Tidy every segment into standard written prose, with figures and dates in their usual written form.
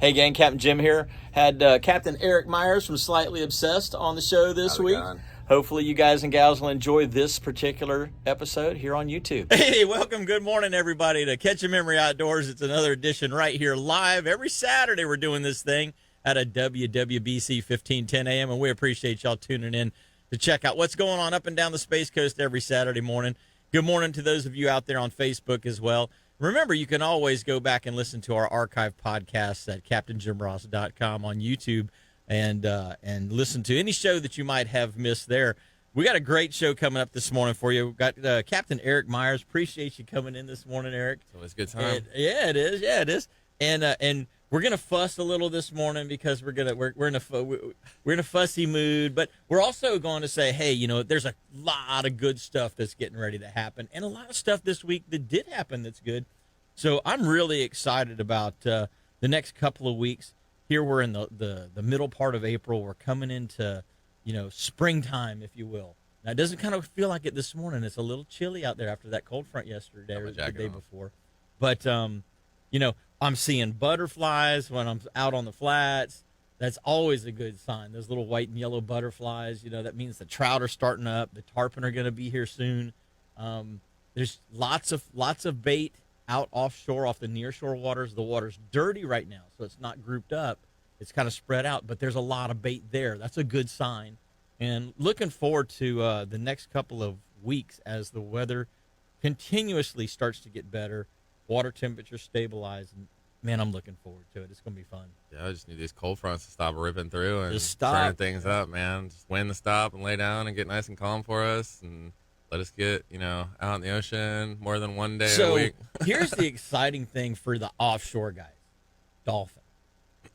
Hey gang, Captain Jim here. Had Captain Eric Myers from Slightly Obsessed on the show this How's it week. going? Hopefully you guys and gals will enjoy this particular episode here on YouTube. Hey, welcome. Good morning, everybody, to Catch a Memory Outdoors. It's another edition right here live. Every Saturday, we're doing this thing at a WWBC 1510 a.m., and we appreciate y'all tuning in to check out what's going on up and down the Space Coast every Saturday morning. Good morning to those of you out there on Facebook as well. Remember, you can always go back and listen to our archive podcasts at CaptainJimRoss.com on YouTube and listen to any show that you might have missed there. We got a great show coming up this morning for you. We've got Captain Eric Myers. Appreciate you coming in this morning, Eric. It's always a good time. Yeah, it is. Yeah, it is. And we're gonna fuss a little this morning because we're in a fussy mood, but we're also going to say, hey, there's a lot of good stuff that's getting ready to happen, and a lot of stuff this week that did happen that's good. So I'm really excited about the next couple of weeks. Here we're in the middle part of April. We're coming into springtime, if you will. Now, it doesn't kind of feel like it this morning. It's a little chilly out there after that cold front yesterday or the day before. But, I'm seeing butterflies when I'm out on the flats. That's always a good sign. Those little white and yellow butterflies, that means the trout are starting up. The tarpon are going to be here soon. There's lots of bait out offshore off the nearshore waters. The water's dirty right now, so it's not grouped up. It's kind of spread out, but there's a lot of bait there. That's a good sign. And looking forward to the next couple of weeks as the weather continuously starts to get better, water temperature stabilize, and man, I'm looking forward to it. It's going to be fun. Yeah, I just need these cold fronts to stop ripping through and Just stop. turning things up, man. Just wind to stop and lay down and get nice and calm for us and let us get, out in the ocean more than one day a week. Here's the exciting thing for the offshore guys. Dolphin.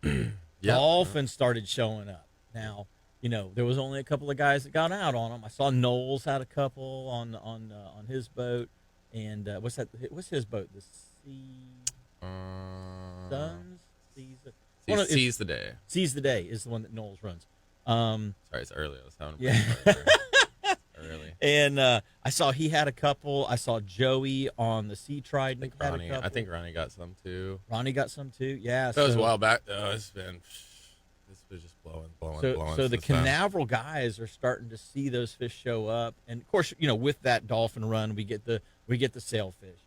Yep. Dolphins started showing up. Now, there was only a couple of guys that got out on them. I saw Knowles had a couple on his boat. And what's that? What's his boat? The Suns? Seize the Day. Seize the Day is the one that Knowles runs. Sorry, it's early. I was having early. And I saw he had a couple. I saw Joey on the Sea Trident. I think Ronnie got some too. Ronnie got some too. Yeah. That was a while back though. This was just blowing. So the Canaveral guys are starting to see those fish show up, and of course, with that dolphin run, we get the sailfish.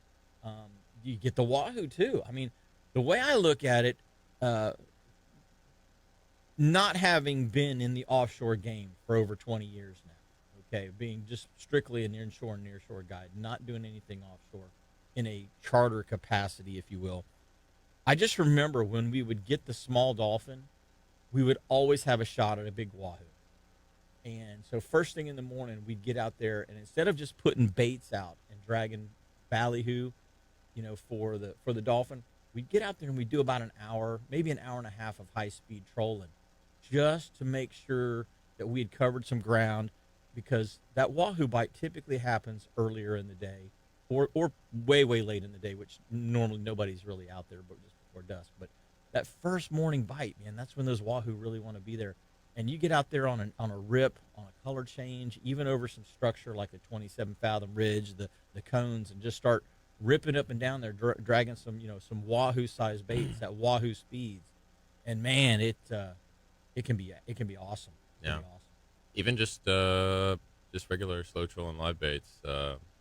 You get the wahoo too. I mean, the way I look at it, not having been in the offshore game for over 20 years now, okay, being just strictly an inshore and nearshore guide, not doing anything offshore in a charter capacity, if you will. I just remember when we would get the small dolphin, we would always have a shot at a big wahoo. And so first thing in the morning, we'd get out there, and instead of just putting baits out and dragging ballyhoo, for the dolphin, we'd get out there and we'd do about an hour, maybe an hour and a half of high-speed trolling just to make sure that we had covered some ground, because that wahoo bite typically happens earlier in the day or way, way late in the day, which normally nobody's really out there but just before dusk. But that first morning bite, man, that's when those wahoo really want to be there. And you get out there on a rip, on a color change, even over some structure like the 27-fathom ridge, the cones, and just start ripping up and down there, dragging some wahoo-sized baits at wahoo speeds. And man, it can be awesome. Yeah. Awesome. Even just regular slow trolling live baits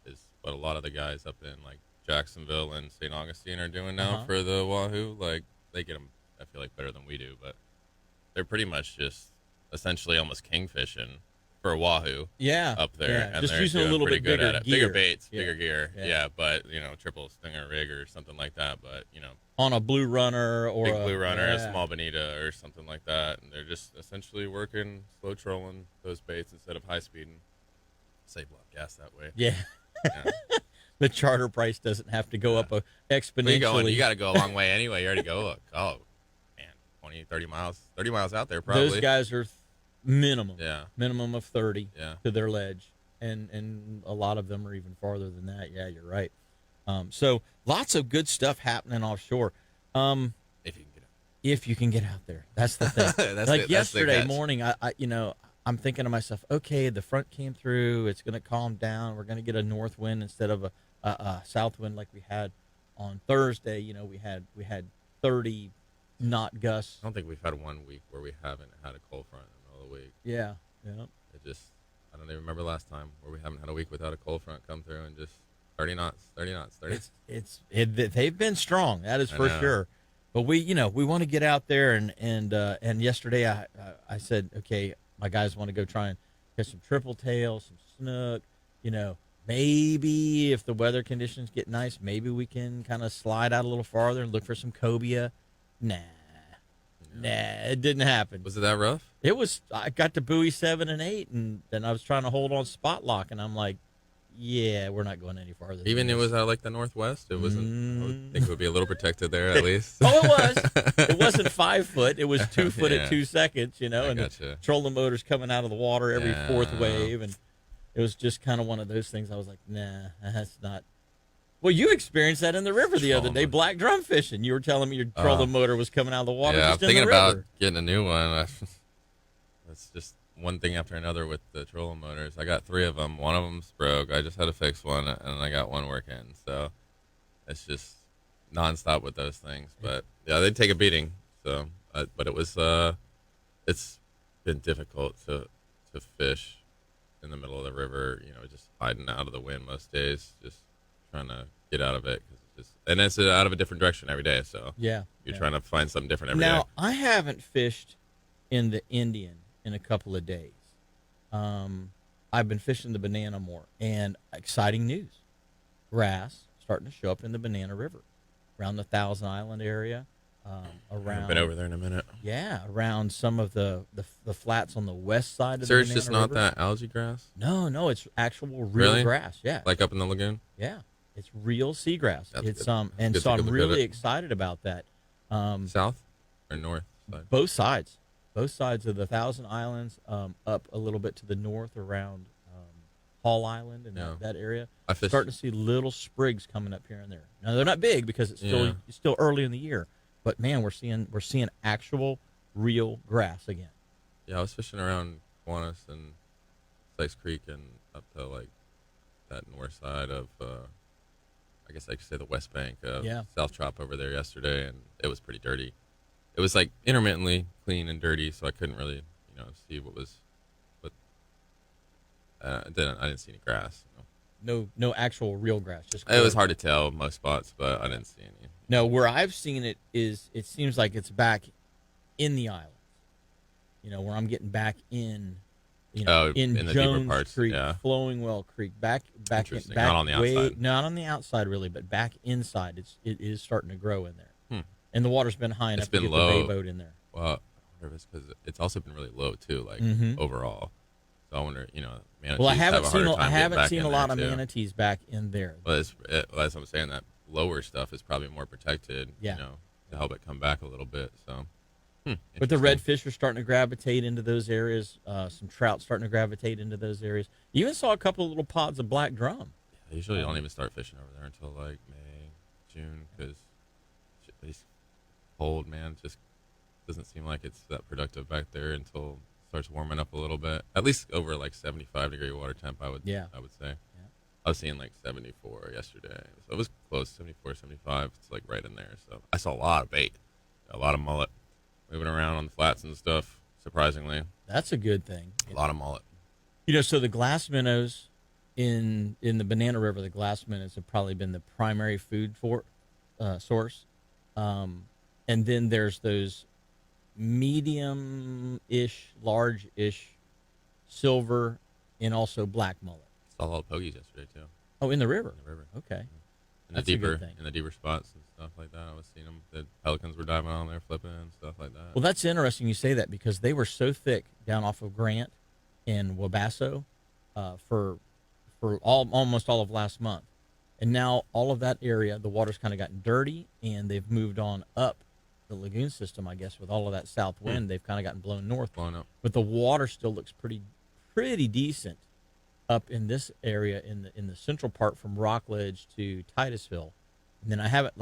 is what a lot of the guys up in like Jacksonville and St. Augustine are doing now for the wahoo. Like they get them, I feel like, better than we do, but they're pretty much just essentially almost kingfishing for a wahoo. Yeah, up there, yeah. And Just they're using a doing little pretty bit good at bigger it. gear. Bigger baits, Yeah. bigger gear. Yeah. Yeah, but triple stinger rig or something like that. But on a blue runner or big blue runner, a small bonita or something like that, and they're just essentially working slow trolling those baits instead of high speeding. Save a lot of gas that way. Yeah. The charter price doesn't have to go up exponentially. You got to go a long way anyway. You already go, 20, 30 miles out there probably. Those guys are minimum of 30 to their ledge, and a lot of them are even farther than that. Yeah, you're right. So lots of good stuff happening offshore. If you can get out there, that's the thing. Yesterday morning, I'm thinking to myself, okay, the front came through. It's going to calm down. We're going to get a north wind instead of a south wind like we had on Thursday. We had 30 not gusts. I don't think we've had 1 week where we haven't had a cold front in the middle of the week. Yeah, yeah. I don't even remember last time where we haven't had a week without a cold front come through and just 30 knots, 30 knots, 30. They've been strong. That is for sure. But we want to get out there and yesterday I said, okay, my guys want to go try and catch some triple tail, some snook. Maybe if the weather conditions get nice, maybe we can kind of slide out a little farther and look for some cobia. Nah, it didn't happen. Was it that rough? It was. I got to buoy 7 and 8, and then I was trying to hold on spot lock, and I'm like, yeah, we're not going any farther. Even it was out like the northwest. It wasn't. I would think it would be a little protected there at least. Oh, it was. It wasn't 5 foot. It was 2 foot at 2 seconds. And gotcha. the trolling motor's coming out of the water every fourth wave, and it was just kind of one of those things. I was like, nah, that's not. Well, you experienced that in the river the other day, black drum fishing. You were telling me your trolling motor was coming out of the water. Yeah, just I'm in thinking the river. about getting a new one. That's just one thing after another with the trolling motors. I got 3 of them. One of them's broke. I just had to fix one, and I got one working. So it's just nonstop with those things. But yeah, they take a beating. So, but it was it's been difficult to fish in the middle of the river. Just hiding out of the wind most days, just trying to get out of it and it's out of a different direction every day. So you're trying to find something different every day. Now, I haven't fished in the Indian in a couple of days. I've been fishing the Banana more, and exciting news: grass starting to show up in the Banana River, around the Thousand Island area. Around. I've been over there in a minute. Yeah, around some of the flats on the west side of so the it's Banana just not River. that algae grass? No, it's actual real Really? grass. Yeah, Like up in the lagoon? yeah, it's real seagrass. That's It's good. and Good so to I'm look at really it. excited about that. South or north side? Both sides of the Thousand Islands, up a little bit to the north around Hall Island and that area. I fished- Starting to see little sprigs coming up here and there. Now they're not big because it's still early in the year, but man, we're seeing actual real grass again. Yeah, I was fishing around Kiwanis and Sykes Creek and up to like that north side of, I guess I could say the west bank of South Trop over there yesterday, and it was pretty dirty. It was like intermittently clean and dirty, so I couldn't really, see what was. But I didn't see any grass. No actual real grass. Just it was hard to tell most spots, but I didn't see any. No, where I've seen it is it seems like it's back in the islands. Where I'm getting back in. In the Jones deeper parts, Creek, yeah. Flowing Well Creek, back Interesting. Not on the outside. Not on the outside really, but back inside. It is starting to grow in there, Hmm. and the water's been high enough to get low. the bay boat in there. Well, I wonder if it's because it's also been really low too, like overall. So I wonder, manatees Well, I have haven't a harder seen time getting back a in lot of there, too. manatees back in there. Well, as I'm saying, that lower stuff is probably more protected, Yeah. to help it come back a little bit. So, But the interesting. redfish are starting to gravitate into those areas. Some trout starting to gravitate into those areas. You even saw a couple of little pods of black drum. I usually don't even start fishing over there until like May, June, because it's cold, man. Just doesn't seem like it's that productive back there until it starts warming up a little bit. At least over like 75-degree water temp, I would say. Yeah. I was seeing like 74 yesterday, so it was close, 74, 75. It's like right in there. So I saw a lot of bait, a lot of mullet moving around on the flats and stuff. Surprisingly, That's a good thing. a lot of mullet. So the glass minnows in the Banana River, the glass minnows have probably been the primary food source. And then there's those medium-ish, large-ish silver and also black mullet. Saw a lot of pogies yesterday too. Oh, in the river. In the river. Okay. In That's the a good deeper, thing. in the deeper spots and stuff like that. I was seeing them. The pelicans were diving on there, flipping and stuff like that. Well, that's interesting you say that because they were so thick down off of Grant and Wabasso for almost all of last month. And now all of that area, the water's kind of gotten dirty, and they've moved on up the lagoon system, I guess, with all of that south wind. They've kind of gotten blown north. Blown up. But the water still looks pretty decent up in this area in the central part from Rockledge to Titusville. And then I haven't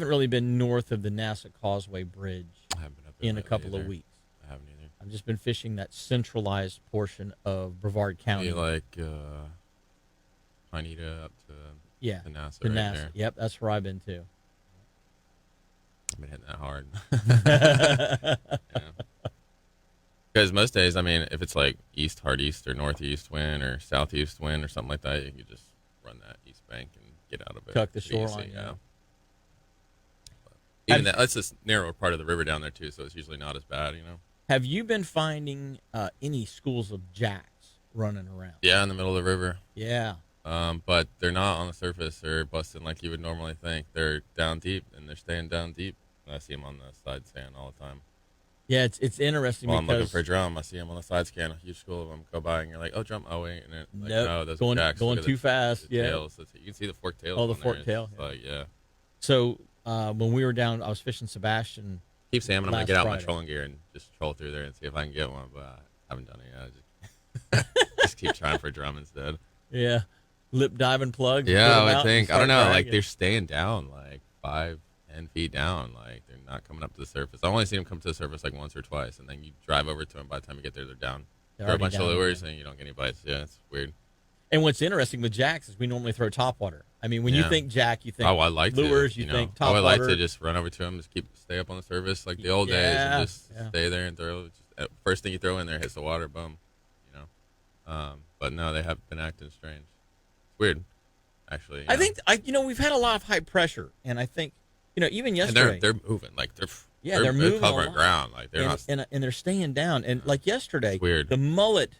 really been north of the Nassau Causeway Bridge I haven't been up there in a lately couple either. of weeks. I haven't either. I've just been fishing that centralized portion of Brevard County. Maybe like Pineda up to Yeah, the Nassau the right Nassau. there. Yep, that's where I've been too. hasn't been hitting that hard. Because most days, I mean, if it's like hard east or northeast wind or southeast wind or something like that, you can just run that east bank and get out of it. Tuck the shoreline. Easy, yeah. Even that's this narrow part of the river down there too, so it's usually not as bad, Have you been finding any schools of jacks running around? Yeah, in the middle of the river. Yeah. But they're not on the surface or busting like you would normally think. They're down deep, and they're staying down deep. I see them on the side scan all the time. Yeah, it's interesting While because I'm looking for a drum, I see them on the side scan. A huge school of them go by, and you're like, "Oh, drum! Oh, wait!" And like, nope. no, those going, are jacks. going too fast. The yeah, tails. You can see the forked tails. Oh, the on forked there. tail. It's like, yeah. So when we were down, I was fishing Sebastian. Keep saying I'm gonna get out Friday. my trolling gear and just troll through there and see if I can get one, but I haven't done it yet. Just keep trying for a drum instead. Yeah, lip diving plug. Yeah, I would think. I don't know. Like they're staying down like 5-10 feet down. Like they're not coming up to the surface. I only seen them come to the surface like once or twice, and then you drive over to them. By the time you get there, they're down. Throw a bunch of lures, and you don't get any bites. Yeah, it's weird. And what's interesting with jacks is we normally throw topwater. I mean, when you think jack, you think I like lures, to, you think topwater. I would like to just run over to them, just stay up on the surface like the old days, and just stay there and throw. First thing you throw in there hits the water, boom. But no, they have been acting strange. It's weird, actually. I think we've had a lot of high pressure, and I think even yesterday and they're moving like they're moving covering ground like they're not and they're staying down, and like yesterday, weird. The mullet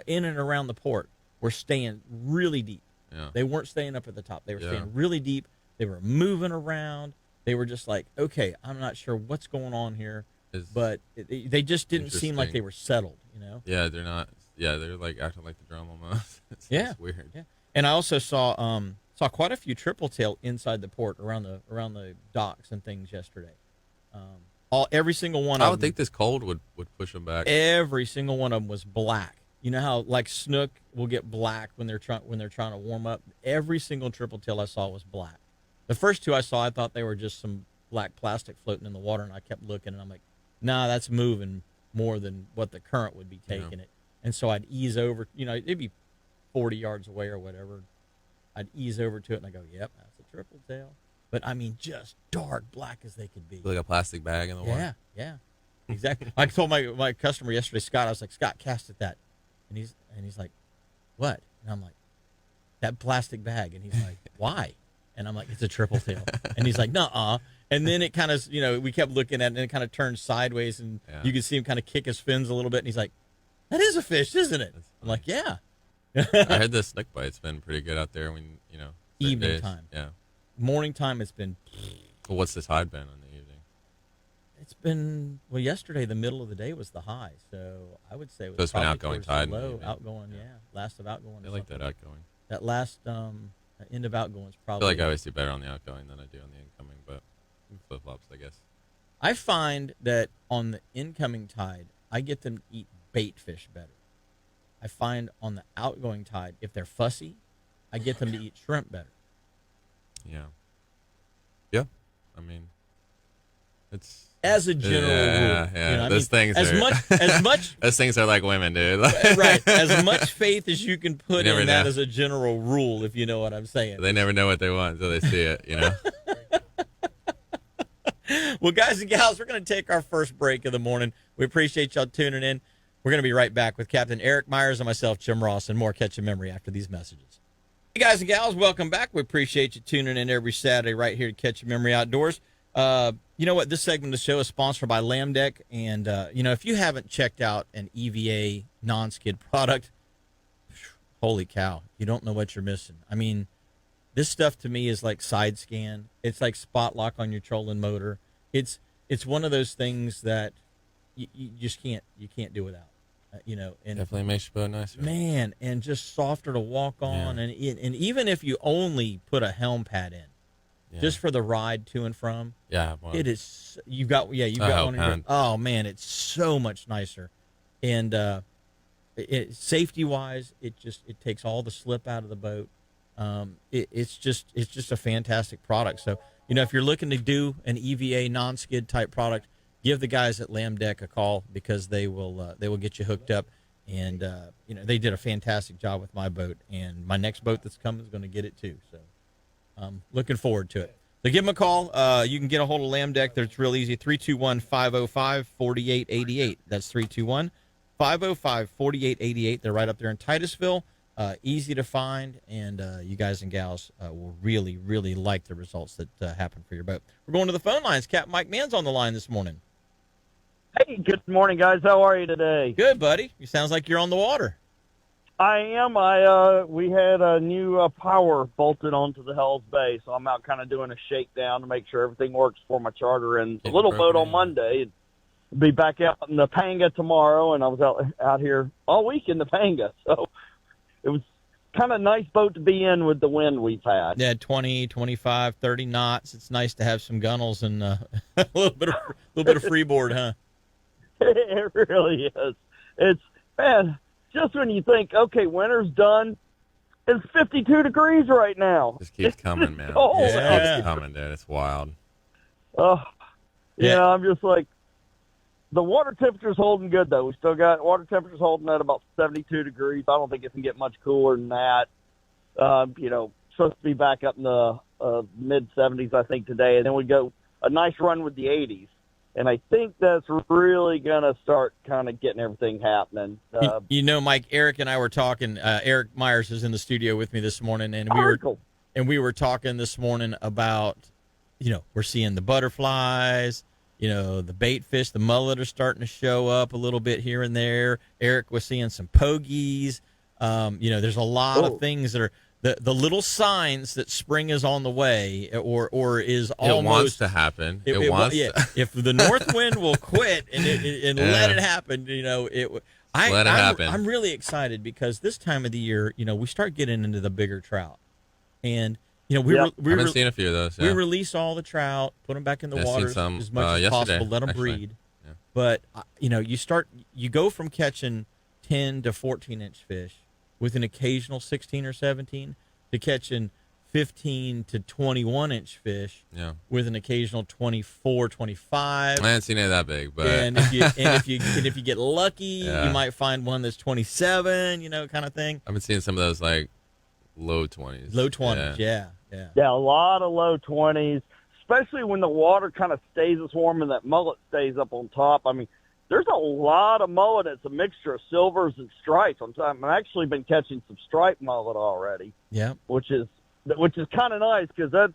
in and around the port were staying really deep. Yeah. They weren't staying up at the top. They were staying really deep. They were moving around. They were just like, okay, I'm not sure what's going on here, but they just didn't seem like they were settled. Yeah, they're not. Yeah, they're like acting like the drum almost. It's weird. Yeah. And I also saw quite a few triple tail inside the port around the docks and things yesterday. Every single one. I would think this cold would push them back. Every single one of them was black. You know how like snook will get black when they're trying to warm up. Every single triple tail I saw was black. The first two I saw, I thought they were just some black plastic floating in the water, and I kept looking, and I'm like, nah, that's moving more than what the current would be taking it. And so I'd ease over. It'd be 40 yards away or whatever. I'd ease over to it, and I go, yep, that's a triple tail. But I mean, just dark black as they could be. Like a plastic bag in the water. Yeah, exactly. I told my customer yesterday, Scott. I was like, Scott, cast at that. And he's like, what? And I'm like, that plastic bag. And he's like, why? And I'm like, it's a triple tail. And he's like, nuh-uh. And then it kind of, we kept looking at it, and it kind of turned sideways, and you could see him kind of kick his fins a little bit. And he's like, that is a fish, isn't it? I'm like, yeah. I heard the snook bite's been pretty good out there when, evening days. time. Yeah. Morning time, it's been. Well, what's the tide been in the evening? It's been, yesterday, the middle of the day was the high. So I would say it was so it's been outgoing tide. Low, outgoing, last of outgoing. I like that outgoing. That last end of outgoing is probably. I feel like I always do better on the outgoing than I do on the incoming, but flip-flops, I guess. I find that on the incoming tide, I get them to eat bait fish better. I find on the outgoing tide, if they're fussy, I get them to eat shrimp better. Yeah. Yeah. I mean, it's as a general rule. Yeah. Those things as much those things are like women, dude. Right. As much faith as you can put in that know. as a general rule, if you know what I'm saying. They never know what they want until they see it, Well, guys and gals, we're going to take our first break of the morning. We appreciate y'all tuning in. We're going to be right back with Captain Eric Myers and myself, Jim Ross, and more Catch a Memory after these messages. Hey, guys and gals, welcome back. We appreciate you tuning in every Saturday right here to Catch a Memory Outdoors. You know what? This segment of the show is sponsored by Lamb Deck. And, if you haven't checked out an EVA non-skid product, holy cow, you don't know what you're missing. I mean, this stuff to me is like side scan. It's like spot lock on your trolling motor. It's one of those things that you just can't do without. And definitely makes your boat nicer. Man, and just softer to walk on, and even if you only put a helm pad in, just for the ride to and from, it is. You've got one. Oh man, it's so much nicer, and safety wise, it takes all the slip out of the boat. It's just a fantastic product. So if you're looking to do an EVA non-skid type product, give the guys at Lamb Deck a call, because they will get you hooked up, and they did a fantastic job with my boat, and my next boat that's coming is going to get it too. So I'm looking forward to it. So give them a call. You can get a hold of Lamb Deck. It's real easy. 321-505-4888. That's 321-505-4888. They're right up there in Titusville. Easy to find, and you guys and gals will really, really like the results that happen for your boat. We're going to the phone lines. Cap Mike Mann's on the line this morning. Hey, good morning, guys. How are you today? Good, buddy. You sounds like you're on the water. I am. We had a new power bolted onto the Hell's Bay, so I'm out kind of doing a shakedown to make sure everything works for my charter and the little boat on Monday. Be back out in the Panga tomorrow, and I was out here all week in the Panga, so it was kind of a nice boat to be in with the wind we've had. Yeah, 20, 25, 30 knots. It's nice to have some gunnels and a little bit of freeboard, huh? It really is. It's, man, just when you think, okay, winter's done, it's 52 degrees right now. Just keeps coming, man. cold. Just keeps coming, dude. It's wild. Oh, Yeah. yeah, I'm just like, the water temperature's holding good, though. We still got water temperature's holding at about 72 degrees. I don't think it can get much cooler than that. Supposed to be back up in the mid-70s, I think, today. And then we go a nice run with the 80s. And I think that's really going to start kind of getting everything happening. Mike, Eric and I were talking. Eric Myers is in the studio with me this morning, and we were talking this morning about, we're seeing the butterflies, the bait fish, the mullet are starting to show up a little bit here and there. Eric was seeing some pogies. There's a lot of things that are the little signs that spring is on the way, or is almost. It wants to happen. It wants. Yeah. If the north wind will quit and let it happen, let it happen. I'm really excited because this time of the year, we start getting into the bigger trout, and I've been seeing a few of those. Yeah. We release all the trout, put them back in the water as much as possible, let them breed. Yeah. But you go from catching 10 to 14-inch fish with an occasional 16 or 17 to catching 15 to 21-inch fish with an occasional 24, 25. I haven't seen it that big, but and if you get lucky, you might find one that's 27, kind of thing. I've been seeing some of those like low 20s. Low 20s, yeah. Yeah, a lot of low 20s, especially when the water kind of stays as warm and that mullet stays up on top. I mean, there's a lot of mullet. It's a mixture of silvers and stripes. I've actually been catching some striped mullet already. Yeah, which is kind of nice because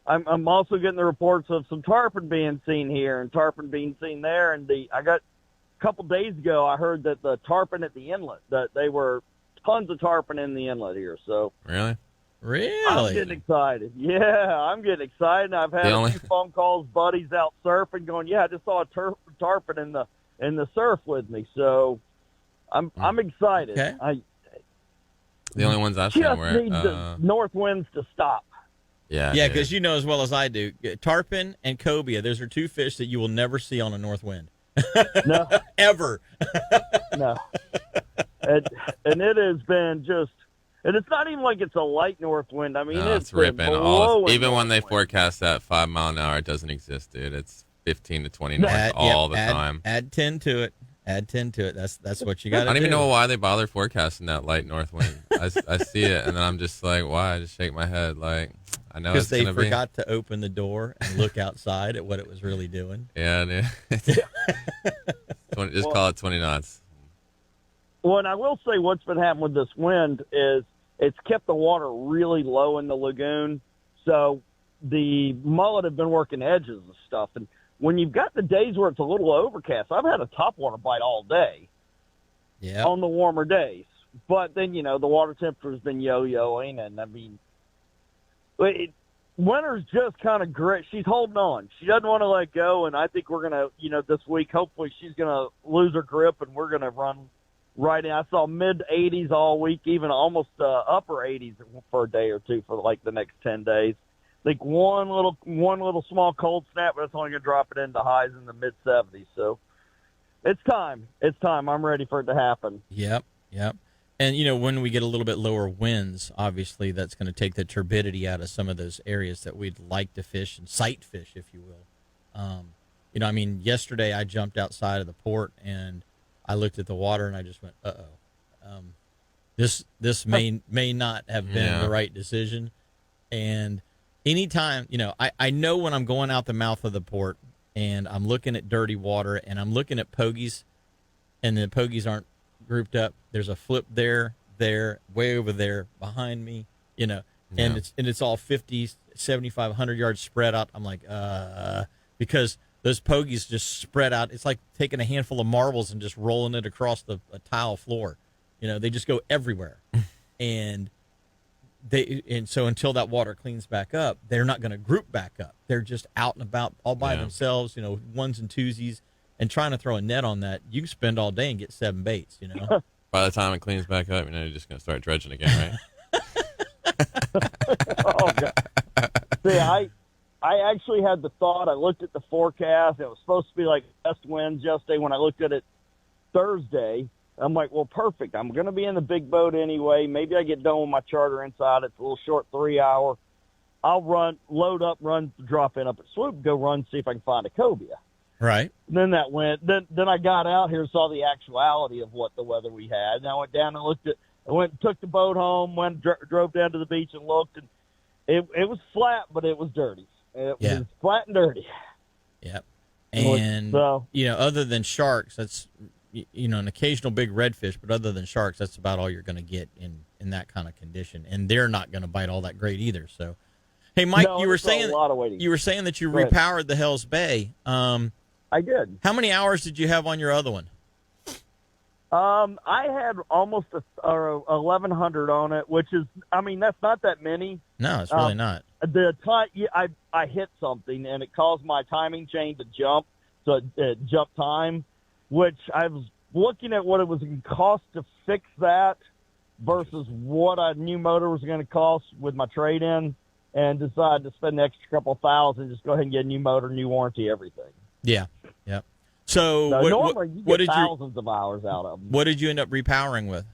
I'm also getting the reports of some tarpon being seen here and tarpon being seen there. And I got a couple days ago I heard that the tarpon at the inlet, that they were tons of tarpon in the inlet here. So really. I'm getting excited. Yeah, I'm getting excited. I've had a few phone calls, buddies out surfing, going, "Yeah, I just saw a tarpon in the surf with me." So I'm excited. Okay. The only ones I've seen were need the north winds to stop. Yeah, because you know as well as I do, tarpon and cobia. Those are two fish that you will never see on a north wind. No, ever. No, and it has been just. And it's not even like it's a light north wind. I mean, it's ripping. Even when they forecast that 5 mile an hour, it doesn't exist, dude. It's 15 to 20 knots all the time. Add 10 to it. That's what you got to do. I don't even know why they bother forecasting that light north wind. I see it, and then I'm just like, why? I just shake my head. Like, I know it's going to be. Because they forgot to open the door and look outside at what it was really doing. Yeah, dude. Just call it 20 knots. Well, and I will say what's been happening with this wind is it's kept the water really low in the lagoon. So the mullet have been working edges and stuff. And when you've got the days where it's a little overcast, I've had a topwater bite all day on the warmer days. But then, the water temperature has been yo-yoing. And, I mean, winter's just kind of grit. She's holding on. She doesn't want to let go. And I think we're going to, this week, hopefully she's going to lose her grip and we're going to run right in. I saw mid-80s all week, even almost upper 80s for a day or two for like the next 10 days. I think one little small cold snap, but it's only going to drop it into highs in the mid-70s. So it's time. I'm ready for it to happen. Yep. And, when we get a little bit lower winds, obviously that's going to take the turbidity out of some of those areas that we'd like to fish and sight fish, if you will. Yesterday I jumped outside of the port and I looked at the water and I just went, uh-oh. This may not have been the right decision. And anytime, I know when I'm going out the mouth of the port and I'm looking at dirty water and I'm looking at pogies and the pogies aren't grouped up. There's a flip there, way over there behind me, and it's all 50, 75, 100 yards spread out. I'm like, because those pogies just spread out. It's like taking a handful of marbles and just rolling it across a tile floor. They just go everywhere. And so until that water cleans back up, they're not going to group back up. They're just out and about all by themselves, ones and twosies, and trying to throw a net on that. You can spend all day and get 7 baits, By the time it cleans back up, you're just going to start dredging again, right? Oh, God. See, I actually had the thought. I looked at the forecast. It was supposed to be like west winds yesterday. When I looked at it Thursday, I'm like, well, perfect. I'm going to be in the big boat anyway. Maybe I get done with my charter inside. It's a little short 3 hour. I'll load up, drop in up at Sloop, go run, see if I can find a cobia. Right. And then that went. Then I got out here, saw the actuality of what the weather we had. And I went down and looked at. I went and took the boat home. Drove down to the beach and looked, and it was flat, but it was dirty. It was flat and dirty. Yep. And other than sharks, that's an occasional big redfish, but other than sharks, that's about all you're going to get in that kind of condition, and they're not going to bite all that great either. So, hey, Mike, you were saying that you repowered the Hell's Bay. I did. How many hours did you have on your other one? I had almost 1,100 on it, which is, that's not that many. No, it's really not. The time I hit something and it caused my timing chain to jump, so it jumped time, which I was looking at what it was going to cost to fix that versus what a new motor was going to cost with my trade-in, and decided to spend the extra couple $1,000, just go ahead and get a new motor, new warranty, everything. Yeah. Yep. So normally you get thousands of hours out of them. What did you end up repowering with?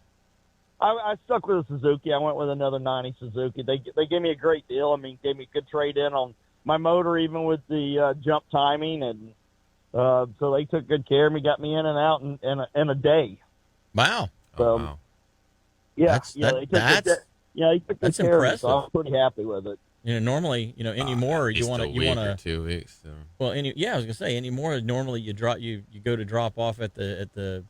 I stuck with a Suzuki. I went with another 90 Suzuki. They gave me a great deal. Gave me a good trade-in on my motor, even with the jump timing, and so they took good care of me, got me in and out in a day. Wow. So, wow. Yeah, they took good care of me, so I was pretty happy with it. Normally, anymore you want to 2 weeks. So. Well, I was gonna say anymore. Normally, you go to drop off at the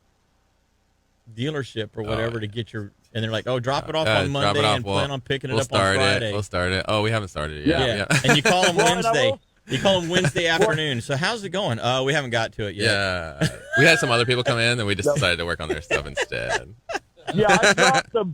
dealership or whatever to get your, and they're like, drop it off on Monday and plan on picking it up on Friday. We'll start it. Oh, we haven't started it yet. Yeah. And you call them Wednesday. You call them Wednesday afternoon. So how's it going? We haven't got to it yet. Yeah. We had some other people come in, and we just decided to work on their stuff instead. Yeah, I dropped the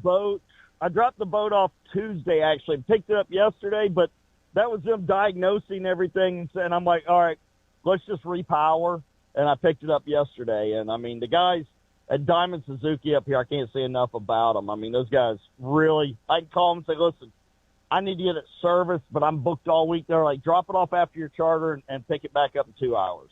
boat. Off Tuesday, actually. Picked it up yesterday, but that was them diagnosing everything, and I'm like, all right, let's just repower. And I picked it up yesterday. And, the guys at Diamond Suzuki up here, I can't say enough about them. Those guys really – I can call them and say, listen, I need to get it serviced, but I'm booked all week. They're like, drop it off after your charter and pick it back up in 2 hours.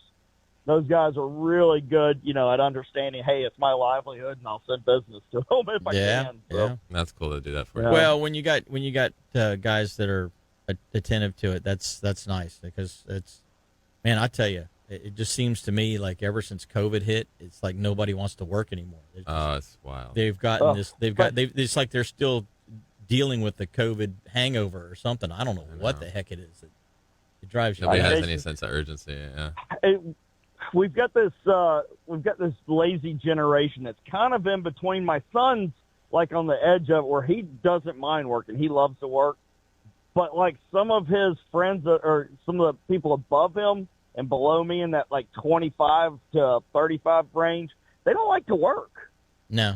Those guys are really good, at understanding, hey, it's my livelihood, and I'll send business to them if I can. So. Yeah. That's cool to do that for you. Well, when you got guys that are attentive to it, that's nice, because it's, man, I tell you, it just seems to me like ever since COVID hit, it's like nobody wants to work anymore. It's wild. They've gotten this. It's like they're still dealing with the COVID hangover or something. I don't know what the heck it is. It drives you. Nobody has any sense of urgency. Yeah. We've got this lazy generation that's kind of in between. My son's like on the edge of it, where he doesn't mind working. He loves to work. But like some of his friends or some of the people above him and below me in that like 25 to 35 range, they don't like to work. No.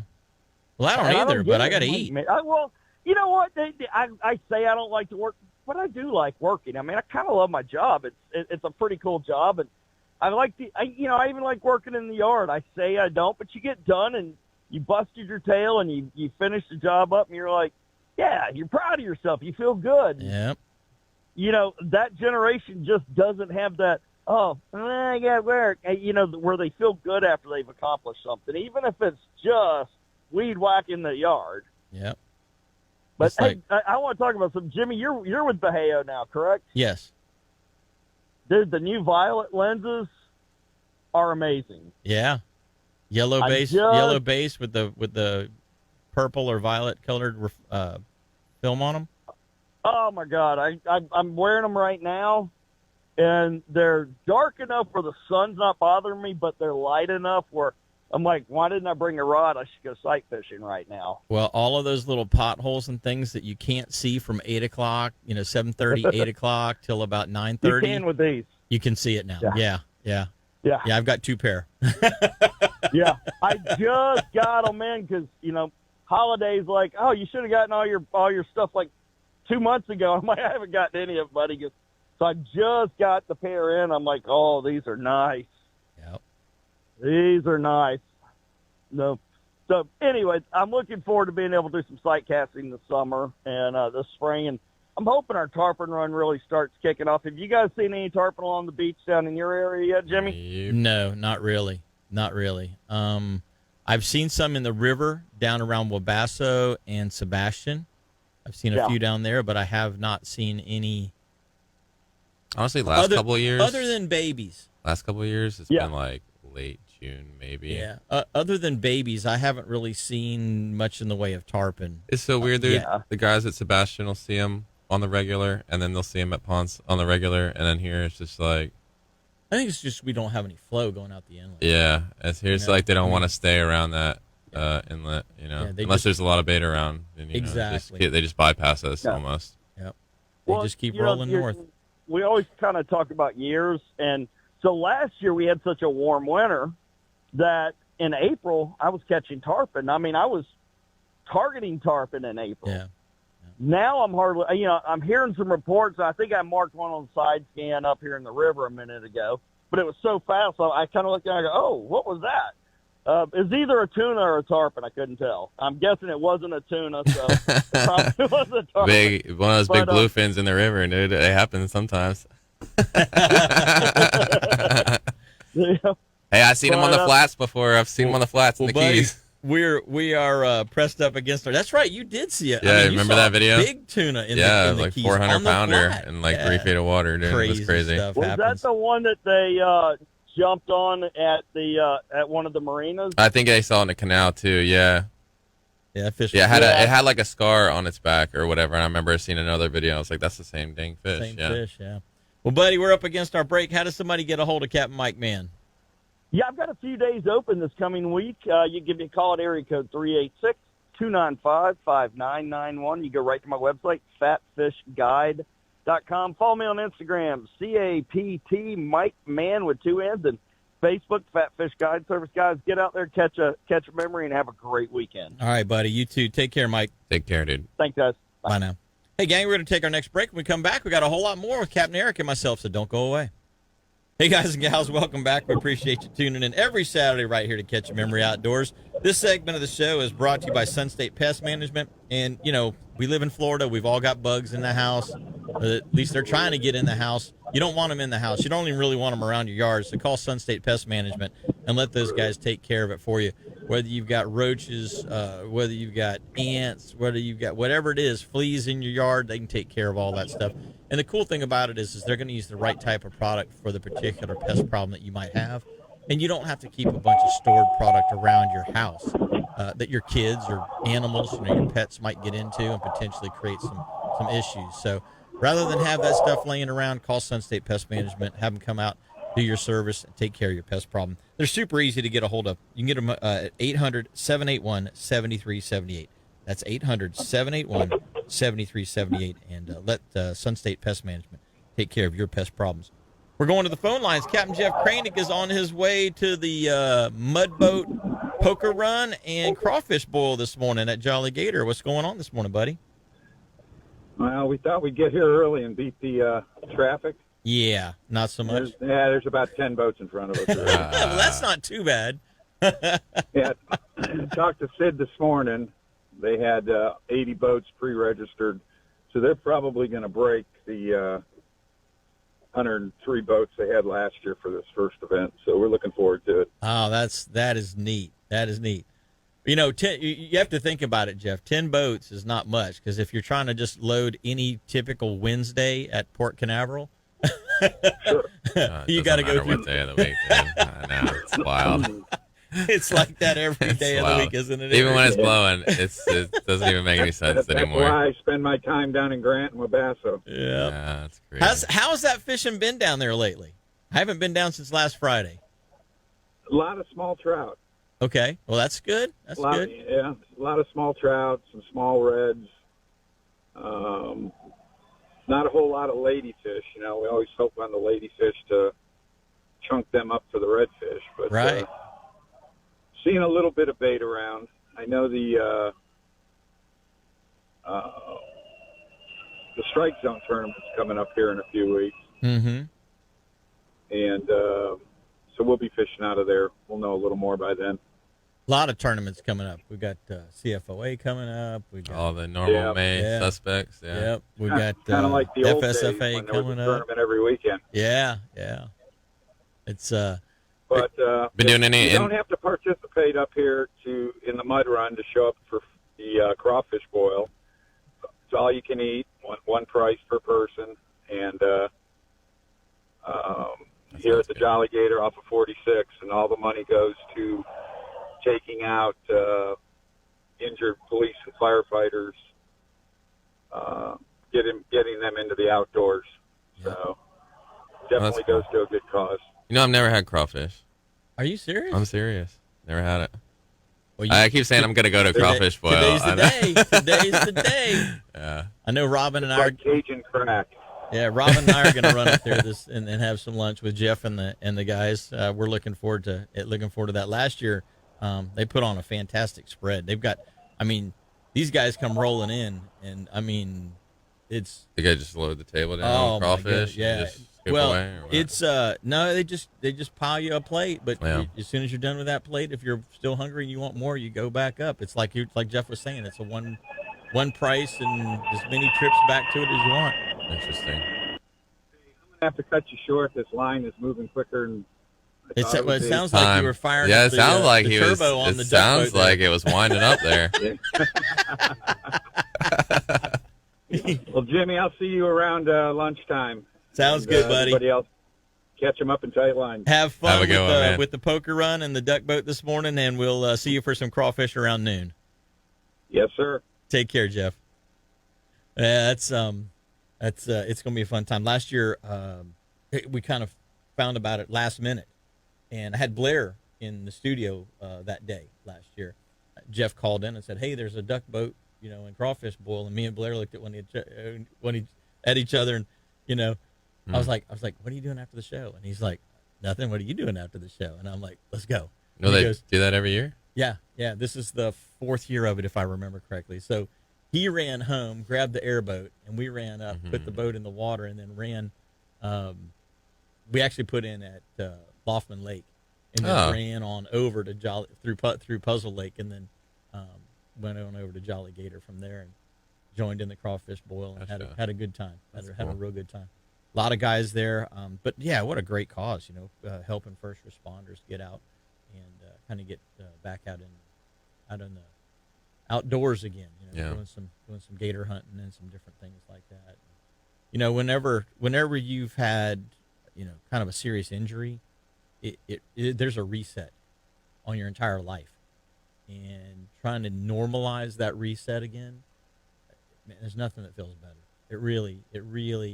Well, I don't either, but I got to eat. Well, you know what? I say I don't like to work, but I do like working. I kind of love my job. It's a pretty cool job, and I even like working in the yard. I say I don't, but you get done and you busted your tail and you finish the job up, and you're like, yeah, you're proud of yourself. You feel good. Yep. That generation just doesn't have that, I got to work, where they feel good after they've accomplished something, even if it's just weed whacking the yard. Yep. But hey, I want to talk about some. Jimmy, you're with Baheo now, correct? Yes. Dude, the new violet lenses are amazing. Yeah. Yellow base with the purple or violet colored film on them. Oh my God, I'm wearing them right now, and they're dark enough where the sun's not bothering me, but they're light enough where I'm like, why didn't I bring a rod? I should go sight fishing right now. Well, all of those little potholes and things that you can't see from 8 o'clock, 7:30, 8 o'clock till about 9:30. You can with these. You can see it now. Yeah. Yeah. I've got 2 pair. Yeah, I just got them in because holidays. Like, oh, you should have gotten all your stuff like 2 months ago. I'm like, I haven't gotten any of it, buddy. So I just got the pair in. I'm like, oh, these are nice. Yep. These are nice. No. So anyway, I'm looking forward to being able to do some sight casting this summer and this spring, and I'm hoping our tarpon run really starts kicking off. Have you guys seen any tarpon along the beach down in your area yet, Jimmy? No, not really. Not really. I've seen some in the river down around Wabasso and Sebastian. I've seen a few down there, but I have not seen any. Honestly, couple of years. Other than babies. Last couple of years, it's been like late June, maybe. Yeah. Other than babies, I haven't really seen much in the way of tarpon. It's so weird, dude. Yeah. The guys at Sebastian will see them on the regular, and then they'll see them at Ponce on the regular, and then here it's just like. I think it's just we don't have any flow going out the inlet. Yeah, it's like they don't want to stay around that inlet, unless there's a lot of bait around. And, exactly. They just bypass us almost. Yep. They just keep rolling north. We always kind of talk about years, and so last year we had such a warm winter that in April I was catching tarpon. I mean, I was targeting tarpon in April. Yeah. Now I'm hardly, I'm hearing some reports. I think I marked one on the side scan up here in the river a minute ago, but it was so fast. So I kind of looked down and I go, oh, what was that? It's either a tuna or a tarpon. I couldn't tell. I'm guessing it wasn't a tuna, so it probably was a tarpon. One of those big bluefins in the river, dude. It happens sometimes. Hey, I've seen them on the flats before. I've seen them on the flats in the Keys. We are pressed up against her. That's right. You did see it. Yeah, I remember that video? Big tuna in the like Keys 400 pounder in like 3 feet of water, dude. It was crazy. Stuff was happens. that the one that they jumped on at at one of the marinas? I think they saw it in the canal too. Yeah. Yeah, fish. Yeah, it had like a scar on its back or whatever. And I remember seeing another video. I was like, that's the same dang fish. Same fish. Yeah. Well, buddy, we're up against our break. How does somebody get a hold of Captain Mike Mann? Yeah, I've got a few days open this coming week. You give me a call at area code 386-295-5991. You go right to my website, fatfishguide.com. Follow me on Instagram, CAPT Mike Mann with 2 N's, and Facebook, Fat Fish Guide Service. Guys, get out there, catch a memory, and have a great weekend. All right, buddy. You too. Take care, Mike. Take care, dude. Thanks, guys. Bye now. Hey, gang, we're going to take our next break. When we come back, we got a whole lot more with Captain Eric and myself, so don't go away. Hey, guys and gals, welcome back. We appreciate you tuning in every Saturday right here to Catch a Memory Outdoors. This segment of the show is brought to you by Sun State Pest Management. And, we live in Florida. We've all got bugs in the house. At least they're trying to get in the house. You don't want them in the house. You don't even really want them around your yard. So call Sun State Pest Management and let those guys take care of it for you. Whether you've got roaches, whether you've got ants, whether you've got whatever it is, fleas in your yard, they can take care of all that stuff. And the cool thing about it is they're going to use the right type of product for the particular pest problem that you might have. And you don't have to keep a bunch of stored product around your house that your kids or animals, your pets might get into and potentially create some issues. So rather than have that stuff laying around, call Sun State Pest Management, have them come out, do your service, and take care of your pest problem. They're super easy to get a hold of. You can get them at 800-781-7378. That's 800-781-7378. And let Sun State Pest Management take care of your pest problems. We're going to the phone lines. Captain Jeff Kranick is on his way to the mud boat poker run and crawfish boil this morning at Jolly Gator. What's going on this morning, buddy? Well, we thought we'd get here early and beat the traffic. Yeah, not so much. There's about 10 boats in front of us. Well, that's not too bad. Yeah, talked to Sid this morning. They had 80 boats pre-registered, so they're probably going to break the 103 boats they had last year for this first event. So we're looking forward to it. Oh, that is neat. That is neat. You have to think about it, Jeff. 10 boats is not much, because if you're trying to just load any typical Wednesday at Port Canaveral, Sure. you got to go through what day of the week. I know, it's wild. It's like that every It's day of the loud. week, isn't it? Even when it's Yeah. blowing, it doesn't even make any sense That's anymore. why I spend my time down in Grant and Wabasso. Yeah. Yeah, that's great. How's that fishing been down there lately? I haven't been down since last Friday. A lot of small trout. Okay. Well, that's good. That's good. Yeah, a lot of small trout, some small reds. Not a whole lot of ladyfish. We always hope on the ladyfish to chunk them up for the redfish. But Right. seeing a little bit of bait around. I know the strike zone tournament's coming up here in a few weeks, Mm-hmm. and so we'll be fishing out of there. We'll know a little more by then. A lot of tournaments coming up. We got CFOA coming up. We got All the normal May Yeah. suspects. Yeah. Yep. We got Kind of like the old days FSFA when there was a coming up. tournament every weekend. Yeah. It's But Been doing any? you don't have to participate up here in the mud run to show up for the crawfish boil. It's all you can eat, one price per person, and here at the Jolly Gator off of 46, and all the money goes to taking out injured police and firefighters, getting them into the outdoors. So definitely cool. goes to a good cause. I've never had crawfish. Are you serious? I'm serious. Never had it. Well, I keep saying I'm gonna go to crawfish boil. Today's the day. Today's the day. Yeah. I know Robin and I are. Like Cajun crack. Yeah, Robin and I are going to run up there and have some lunch with Jeff and the guys. We're looking forward to that. Last year, they put on a fantastic spread. They've got, these guys come rolling in, and it's. You guys just load the table down Oh, with my crawfish. goodness, yeah. And just scoop Well, away, or what? it's no, they just pile you a plate, but Yeah. as soon as you're done with that plate, if you're still hungry and you want more, you go back up. It's like Jeff was saying, it's a one price and as many trips back to it as you want. Interesting. I'm gonna have to cut you short. This line is moving quicker than I thought it would It be. sounds like you were firing. Yeah, up it the, sounds like the he was. turbo on It the sounds duck boat like it was winding up there. Well, Jimmy, I'll see you around lunchtime. Sounds And, good, buddy. Everybody else, catch them up in tight lines. Have fun Have a good one, man. with the poker run and the duck boat this morning, and we'll see you for some crawfish around noon. Yes, sir. Take care, Jeff. Yeah, it's gonna be a fun time. Last year, we kind of found about it last minute, and I had Blair in the studio that day last year. Jeff called in and said, "Hey, there's a duck boat, in crawfish boil," and me and Blair looked at each other, and I was like, "What are you doing after the show?" And he's like, "Nothing. What are you doing after the show?" And I'm like, "Let's go." No, And he they goes, do that every year. Yeah. This is the 4th year of it, if I remember correctly. So he ran home, grabbed the airboat, and we ran up, put the boat in the water, and then ran. We actually put in at Loffman Lake, and then ran on over to Jolly through Puzzle Lake, and then went on over to Jolly Gator from there, and joined in the crawfish boil and had a good time. Had a real good time. A lot of guys there, but yeah, what a great cause! Helping first responders get out and kind of get back out in the outdoors again. Doing some gator hunting and some different things like that. Whenever you've had kind of a serious injury, there's a reset on your entire life, and trying to normalize that reset again, man, there's nothing that feels better. It really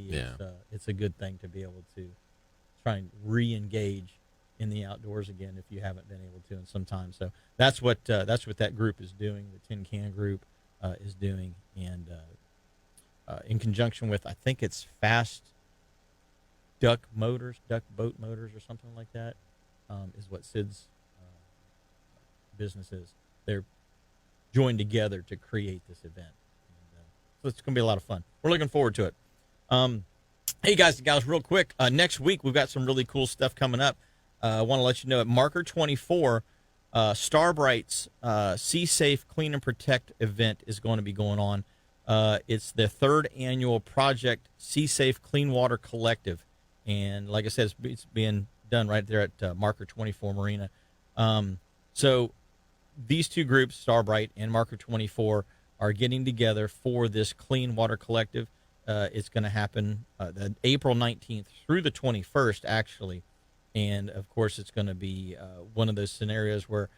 is. It's a good thing to be able to try and re-engage in the outdoors again if you haven't been able to in some time. So that's what that group is doing. The Tin Can Group is doing, and in conjunction with, I think it's Fast Duck Boat Motors or something like that, is what Sid's business is. They're joined together to create this event. And, so it's going to be a lot of fun. We're looking forward to it. Hey, guys and gals, real quick. Next week, we've got some really cool stuff coming up. I want to let you know at Marker 24, Starbright's Sea Safe Clean and Protect event is going to be going on. It's the 3rd annual Project Sea Safe Clean Water Collective. And like I said, it's being done right there at Marker 24 Marina. So these two groups, Starbright and Marker 24, are getting together for this Clean Water Collective. It's going to happen April 19th through the 21st, actually. And of course, it's going to be one of those scenarios where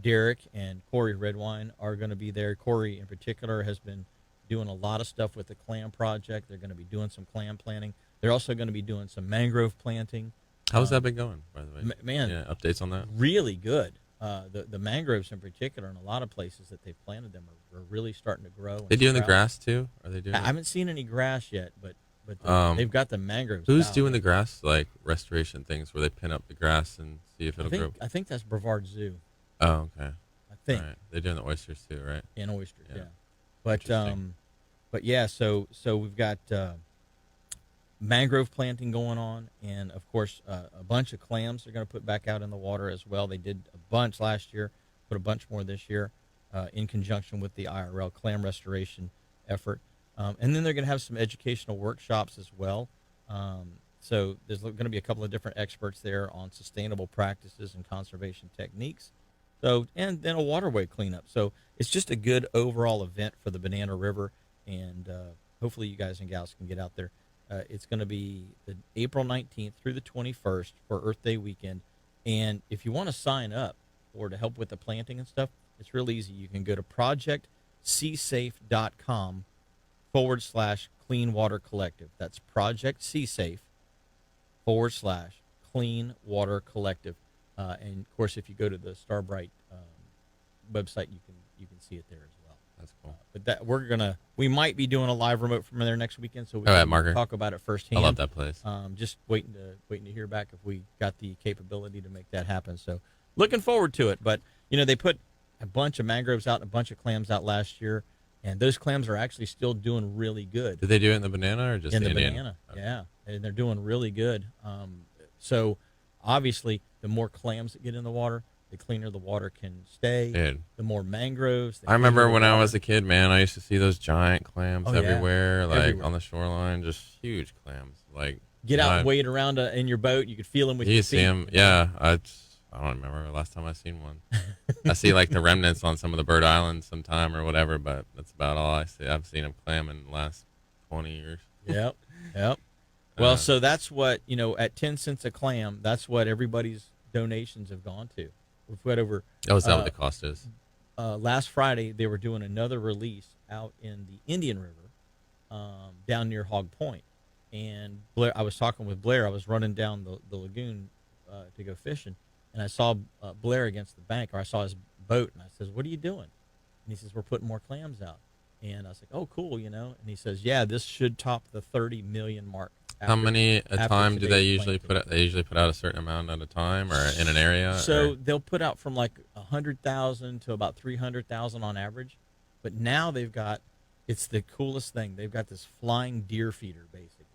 Derek and Corey Redwine are going to be there. Corey, in particular, has been doing a lot of stuff with the clam project. They're going to be doing some clam planting. They're also going to be doing some mangrove planting. How's that been going, by the way? Man, yeah, updates on that? Really good. The mangroves, in particular, in a lot of places that they've planted them are really starting to grow. They doing the sprout. grass too? Are they doing? I haven't seen any grass yet, but they've got the mangroves. Who's doing the grass like restoration things where they pin up the grass and see if it'll grow? I think that's Brevard Zoo. Oh, okay. I think. All right. They're doing the oysters too, right? And oysters, Yeah. yeah. But yeah, so we've got mangrove planting going on, and of course a bunch of clams they're going to put back out in the water as well. They did a bunch last year, put a bunch more this year, in conjunction with the IRL clam restoration effort. And then they're going to have some educational workshops as well. So there's going to be a couple of different experts there on sustainable practices and conservation techniques. So, and then a waterway cleanup. So it's just a good overall event for the Banana River, and hopefully you guys and gals can get out there. It's going to be the April 19th through the 21st for Earth Day weekend. And if you want to sign up or to help with the planting and stuff, it's real easy. You can go to projectcsafe.com/Clean Water Collective. That's projectcsafe.com/Clean Water Collective. And of course, if you go to the Starbright website, you can see it there as well. That's cool. But that we might be doing a live remote from there next weekend, so we at can Marker. talk about it firsthand. I love that place. Just waiting to hear back if we got the capability to make that happen. So looking forward to it. But they put a bunch of mangroves out and a bunch of clams out last year, and those clams are actually still doing really good. Did they do it in the banana or just in the Indian? banana? Okay. Yeah, and they're doing really good. So obviously, the more clams that get in the water, the cleaner the water can stay. Dude. The more mangroves. I remember when I was a kid, man, I used to see those giant clams Oh, yeah. everywhere, like Everywhere. on the shoreline, just huge clams. Like Get out I- and wade around in your boat. You could feel them with You your see feet. them, yeah. I don't remember the last time I seen one. I see like the remnants on some of the bird islands sometime or whatever, but that's about all I see. I've seen them clam in the last 20 years. Yep. Well, so that's what, at 10 cents a clam, that's what everybody's donations have gone to. We've got over. Oh, is that what the cost is? Last Friday, they were doing another release out in the Indian River, down near Hog Point. And Blair, I was talking with Blair. I was running down the lagoon to go fishing, and I saw Blair against the bank, or I saw his boat, and I says, "What are you doing?" And he says, "We're putting more clams out." And I was like, "Oh, cool, And he says, "Yeah, this should top the 30 million mark." How many a after time do they today's usually planting. put out? They usually put out a certain amount at a time or in an area? So or? they'll put out from like 100,000 to about 300,000 on average. But now it's the coolest thing. They've got this flying deer feeder, basically.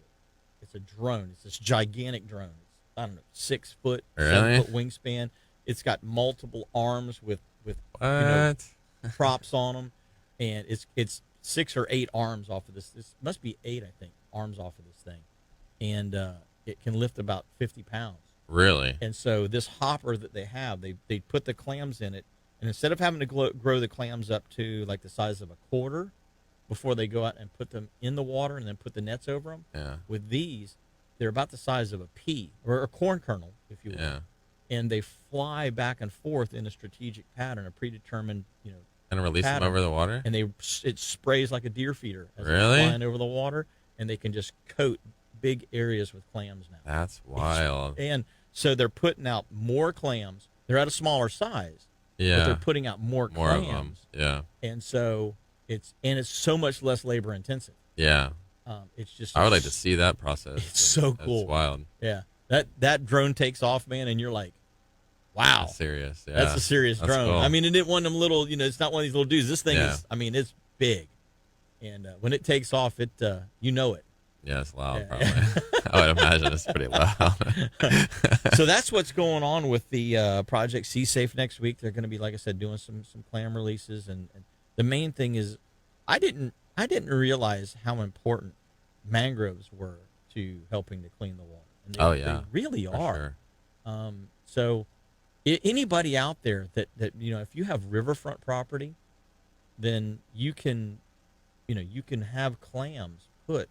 It's a drone. It's this gigantic drone. It's, I don't know, 6 foot, Really? 7 foot wingspan. It's got multiple arms with What? props on them, and it's 6 or 8 arms off of this. This must be 8, I think, arms off of this thing, and it can lift about 50 pounds. Really? And so this hopper that they have, they put the clams in it, and instead of having to grow the clams up to like the size of a quarter before they go out and put them in the water and then put the nets over them, Yeah. with these, they're about the size of a pea or a corn kernel, if you will. Yeah. And they fly back and forth in a strategic pattern, a predetermined, And release them pattern. over the water? And it sprays like a deer feeder as Really? they're flying over the water, and they can just coat big areas with clams now. That's wild. And so they're putting out more clams. They're at a smaller size, but Yeah. they're putting out more More of them. clams. Yeah. And so it's so much less labor intensive. Yeah. It's just I would like to see that process. It's so That's cool. wild. Yeah, that drone takes off, man, and you're like, wow, That's serious. Yeah. that's a serious That's drone. cool. I mean, it didn't one of them little, it's not one of these little dudes. This thing Yeah. is, it's big, and when it takes off, it you know it. Yeah, it's loud, Yeah. probably. I would imagine it's pretty loud. So that's what's going on with the Project Sea Safe next week. They're going to be, like I said, doing some clam releases, and the main thing is, I didn't realize how important mangroves were to helping to clean the water. And Oh, yeah. they really For are. sure. So anybody out there that if you have riverfront property, then you can have clams put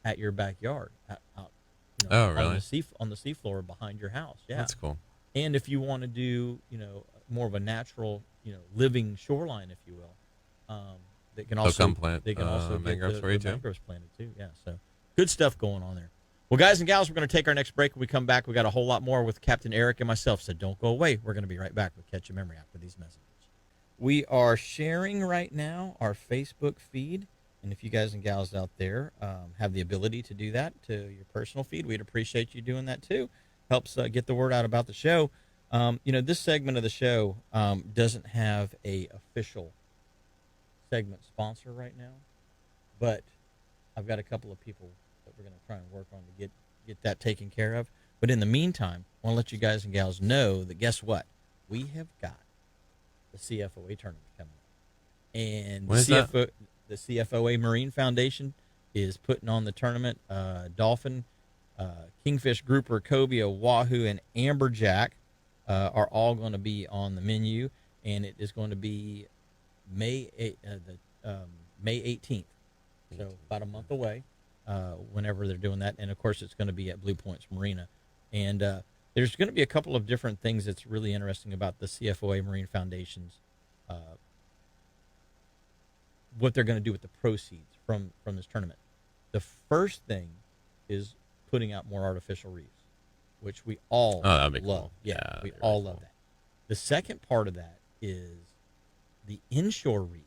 at your backyard, out Oh, really? On the seafloor behind your house. Yeah, That's cool. And if you want to do, more of a natural, living shoreline, if you will, they can also plant, they can also get mangroves for you too. mangroves planted too. Yeah, so good stuff going on there. Well, guys and gals, we're going to take our next break. When we come back, we got a whole lot more with Captain Eric and myself. So don't go away. We're going to be right back with Catch a Memory after these messages. We are sharing right now our Facebook feed. And if you guys and gals out there have the ability to do that to your personal feed, we'd appreciate you doing that too. Helps get the word out about the show. This segment of the show doesn't have a official segment sponsor right now, but I've got a couple of people that we're going to try and work on to get that taken care of. But in the meantime, I want to let you guys and gals know that guess what? We have got the CFOA tournament coming up. And When is that? The CFOA Marine Foundation is putting on the tournament. Dolphin, kingfish, grouper, cobia, wahoo, and amberjack are all going to be on the menu, and it is going to be May 18th, so about a month away. Whenever they're doing that, and of course it's going to be at Blue Points Marina, and there's going to be a couple of different things that's really interesting about the CFOA Marine Foundation's what they're going to do with the proceeds from this tournament. The first thing is putting out more artificial reefs, which we all that'd be love. cool. Yeah, Yeah, we that'd be all really love cool. that. The second part of that is the inshore reef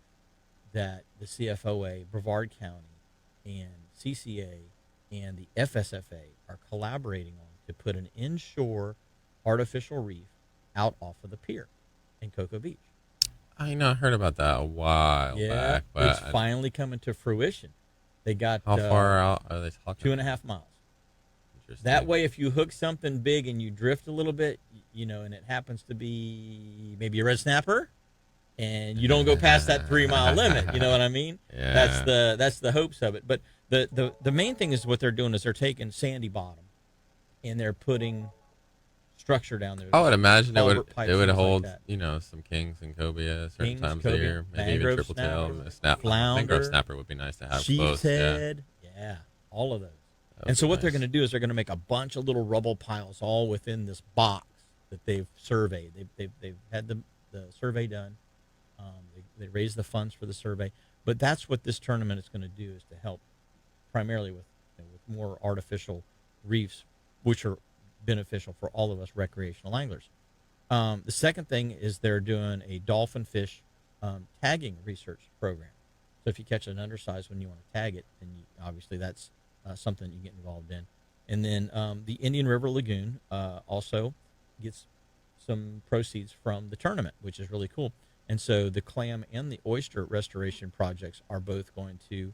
that the CFOA, Brevard County, and CCA and the FSFA are collaborating on to put an inshore artificial reef out off of the pier in Cocoa Beach. I heard about that a while back. But it's finally coming to fruition. They got how far out are they talking? 2.5 miles. Interesting. That way, if you hook something big and you drift a little bit, and it happens to be maybe a red snapper, and you don't go past that 3-mile limit, you know what I mean? Yeah. That's the hopes of it. But the main thing is what they're doing is they're taking sandy bottom, and they're putting structure down there. I would imagine it Culvert pipes, would things hold, like that. some kings and cobia certain Kings, times of the cobia, year. Maybe even mangrove triple tail. flounder, Mangrove snapper would be nice to have sheep's close. Yeah. head, yeah, all of those. That would And so be what they're nice. going to do is they're going to make a bunch of little rubble piles all within this box that they've surveyed. They've had the survey done. They raised the funds for the survey. But that's what this tournament is going to do, is to help primarily with more artificial reefs, which are beneficial for all of us recreational anglers. The second thing is they're doing a dolphin fish tagging research program. So if you catch an undersized one, you want to tag it, then obviously that's something you get involved in. And then the Indian River Lagoon also gets some proceeds from the tournament, which is really cool. And so the clam and the oyster restoration projects are both going to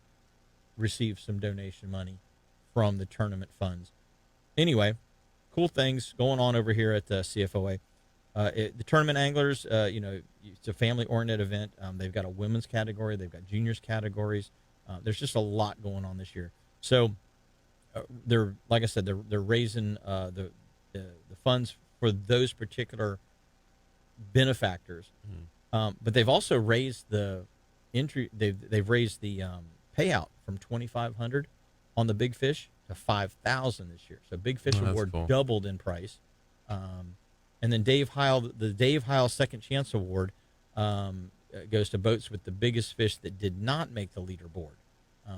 receive some donation money from the tournament funds. Anyway, cool things going on over here at the CFOA. The tournament anglers, it's a family-oriented event. They've got a women's category. They've got juniors categories. There's just a lot going on this year. So they're, like I said, they're raising the funds for those particular benefactors. But they've also raised the entry. They've raised the payout from $2,500 on the big fish to $5,000 this year. So Big Fish Oh, that's Award cool. doubled in price. And then the Dave Heil Second Chance Award goes to boats with the biggest fish that did not make the leaderboard.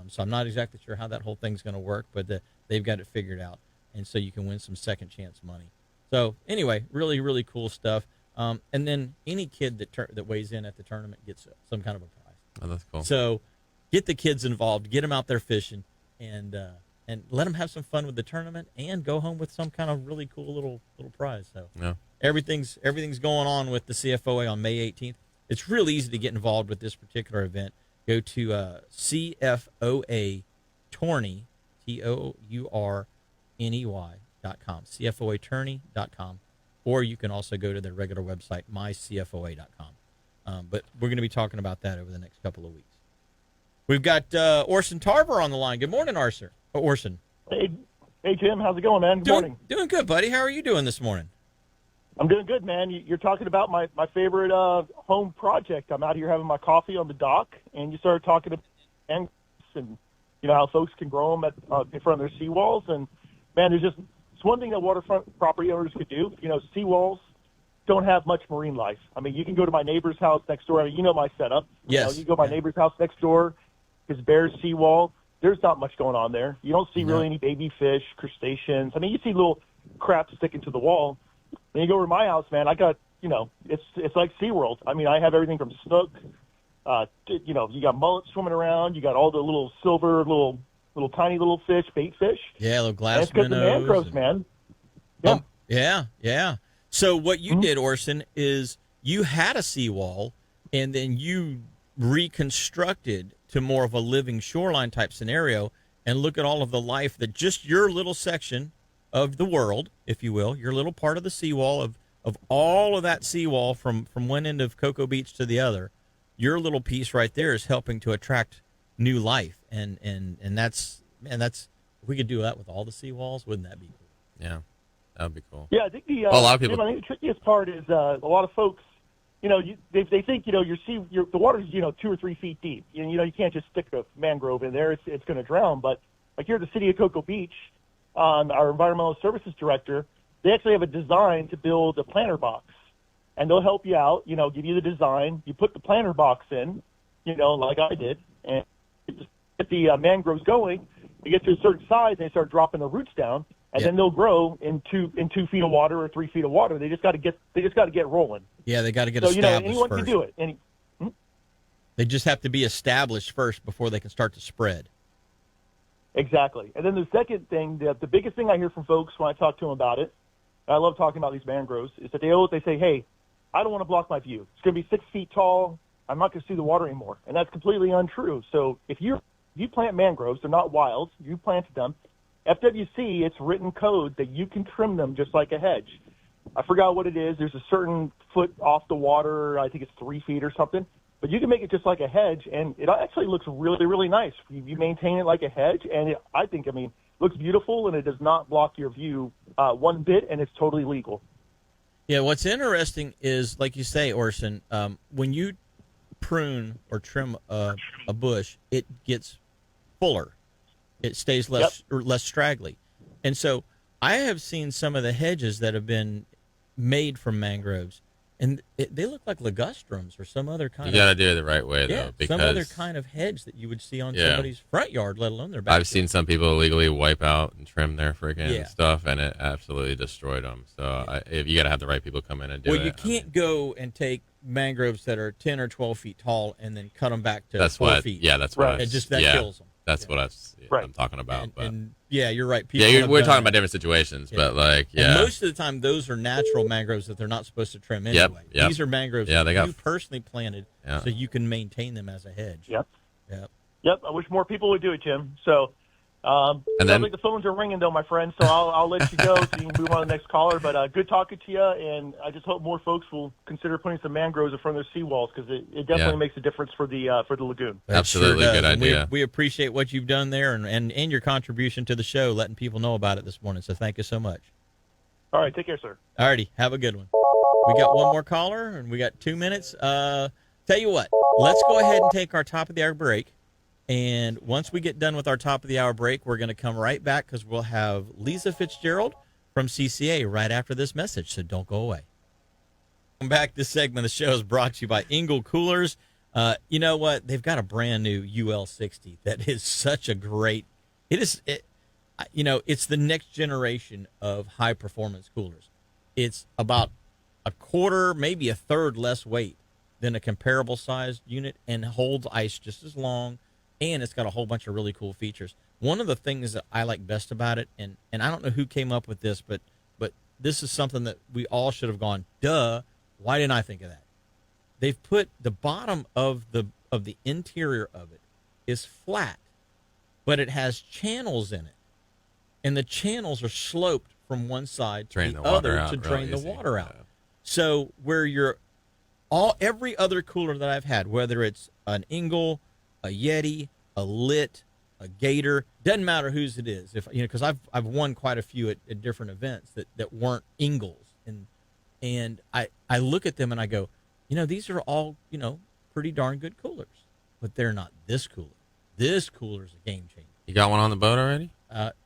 So I'm not exactly sure how that whole thing's going to work, but they've got it figured out. And so you can win some second chance money. So anyway, really, really cool stuff. And then any kid that weighs in at the tournament gets some kind of a prize. Oh, that's cool. So get the kids involved, get them out there fishing, and let them have some fun with the tournament, and go home with some kind of really cool little prize. So Yeah. everything's going on with the CFOA on May 18th. It's really easy to get involved with this particular event. Go to CFOA Tourney, TOURNEY.com, CFOAtourney.com, or you can also go to their regular website, mycfoa.com. But we're going to be talking about that over the next couple of weeks. We've got Orson Tarver on the line. Good morning, Orson. Hey, Jim. How's it going, man? Good morning. Doing good, buddy. How are you doing this morning? I'm doing good, man. You're talking about my favorite home project. I'm out here having my coffee on the dock, and you started talking about anglers and how folks can grow them in front of their seawalls. And man, it's one thing that waterfront property owners could do. You know, seawalls don't have much marine life. I mean, you can go to my neighbor's house next door. I mean, you know my setup. Yes. You go to my neighbor's house next door, his bear's seawall. There's not much going on there. You don't see really any baby fish, crustaceans. I mean, you see little crap sticking to the wall. Then you go over to my house, man. I got, it's like SeaWorld. I mean, I have everything from snook. You got mullets swimming around. You got all the little silver, little tiny little fish, bait fish. Yeah, little glass and it's because the mangroves, man. Yeah. Yeah. So what you did, Orson, is you had a seawall, and then you reconstructed to more of a living shoreline type scenario, and look at all of the life that just your little section of the world, if you will, your little part of the seawall of all of that seawall from one end of Cocoa Beach to the other, your little piece right there is helping to attract new life, and that's if we could do that with all the seawalls, wouldn't that be cool? Yeah, that would be cool. Yeah, I think a lot of people. Jim, I think the trickiest part is a lot of folks. They think the water's 2 or 3 feet deep. You can't just stick a mangrove in there; it's going to drown. But like here at the city of Cocoa Beach, our environmental services director, they actually have a design to build a planter box, and they'll help you out. Give you the design. You put the planter box in, like I did, and get the mangroves going. They get to a certain size, and they start dropping the roots down, and then they'll grow in 2 feet of water or 3 feet of water. They just got to get rolling. Yeah, they got to get established anyone first. can do it. They just have to be established first before they can start to spread. Exactly. And then the second thing, the biggest thing I hear from folks when I talk to them about it, and I love talking about these mangroves, is that they say, hey, I don't want to block my view. It's going to be 6 feet tall. I'm not going to see the water anymore. And that's completely untrue. So if you plant mangroves, they're not wild, you planted them, FWC, it's written code that you can trim them just like a hedge. I forgot what it is. There's a certain foot off the water. I think it's 3 feet or something. But you can make it just like a hedge, and it actually looks really, really nice. You maintain it like a hedge, and it looks beautiful, and it does not block your view one bit, and it's totally legal. Yeah, what's interesting is, like you say, Orson, when you prune or trim a bush, it gets fuller. It stays less straggly. And so I have seen some of the hedges that have been made from mangroves, and they look like ligustrums or some other kind You got to do it the right way, though. Because some other kind of hedge that you would see on somebody's front yard, let alone their backyard. I've seen some people illegally wipe out and trim their freaking stuff, and it absolutely destroyed them. So you got to have the right people come in and do it. Well, you can't go and take mangroves that are 10 or 12 feet tall and then cut them back to 4 feet. Yeah, that's what. That kills them. That's what I'm talking about. And you're right. We're talking about different situations, but And most of the time, those are natural mangroves that they're not supposed to trim anyway. Yep. These are mangroves that you personally planted so you can maintain them as a hedge. Yep. I wish more people would do it, Jim. So, sounds like the phones are ringing, though, my friend. So I'll let you go so you can move on to the next caller. But good talking to you, and I just hope more folks will consider putting some mangroves in front of their seawalls because it definitely makes a difference for the lagoon. Absolutely, good idea. We appreciate what you've done there and your contribution to the show, letting people know about it this morning. So thank you so much. All right, take care, sir. All righty, have a good one. We got one more caller, and we got 2 minutes. Tell you what, let's go ahead and take our top of the hour break. And once we get done with our top of the hour break, we're going to come right back because we'll have Lisa Fitzgerald from CCA right after this message. So don't go away. Welcome back. This segment of the show is brought to you by Engel Coolers. You know what? They've got a brand new UL60 that is such a great. It's the next generation of high performance coolers. It's about a quarter, maybe a third less weight than a comparable sized unit and holds ice just as long. And it's got a whole bunch of really cool features. One of the things that I like best about it, and I don't know who came up with this, but this is something that we all should have gone, duh, why didn't I think of that? They've put the bottom of the interior of it is flat, but it has channels in it. And the channels are sloped from one side to the other to drain the water out. Yeah. So where every other cooler that I've had, whether it's an Engel, a Yeti, a Lit, a Gator, doesn't matter whose it is. Because I've won quite a few at different events that weren't Engels, and I look at them and I go, these are all pretty darn good coolers, but they're not this cooler. This cooler is a game changer. You got one on the boat already?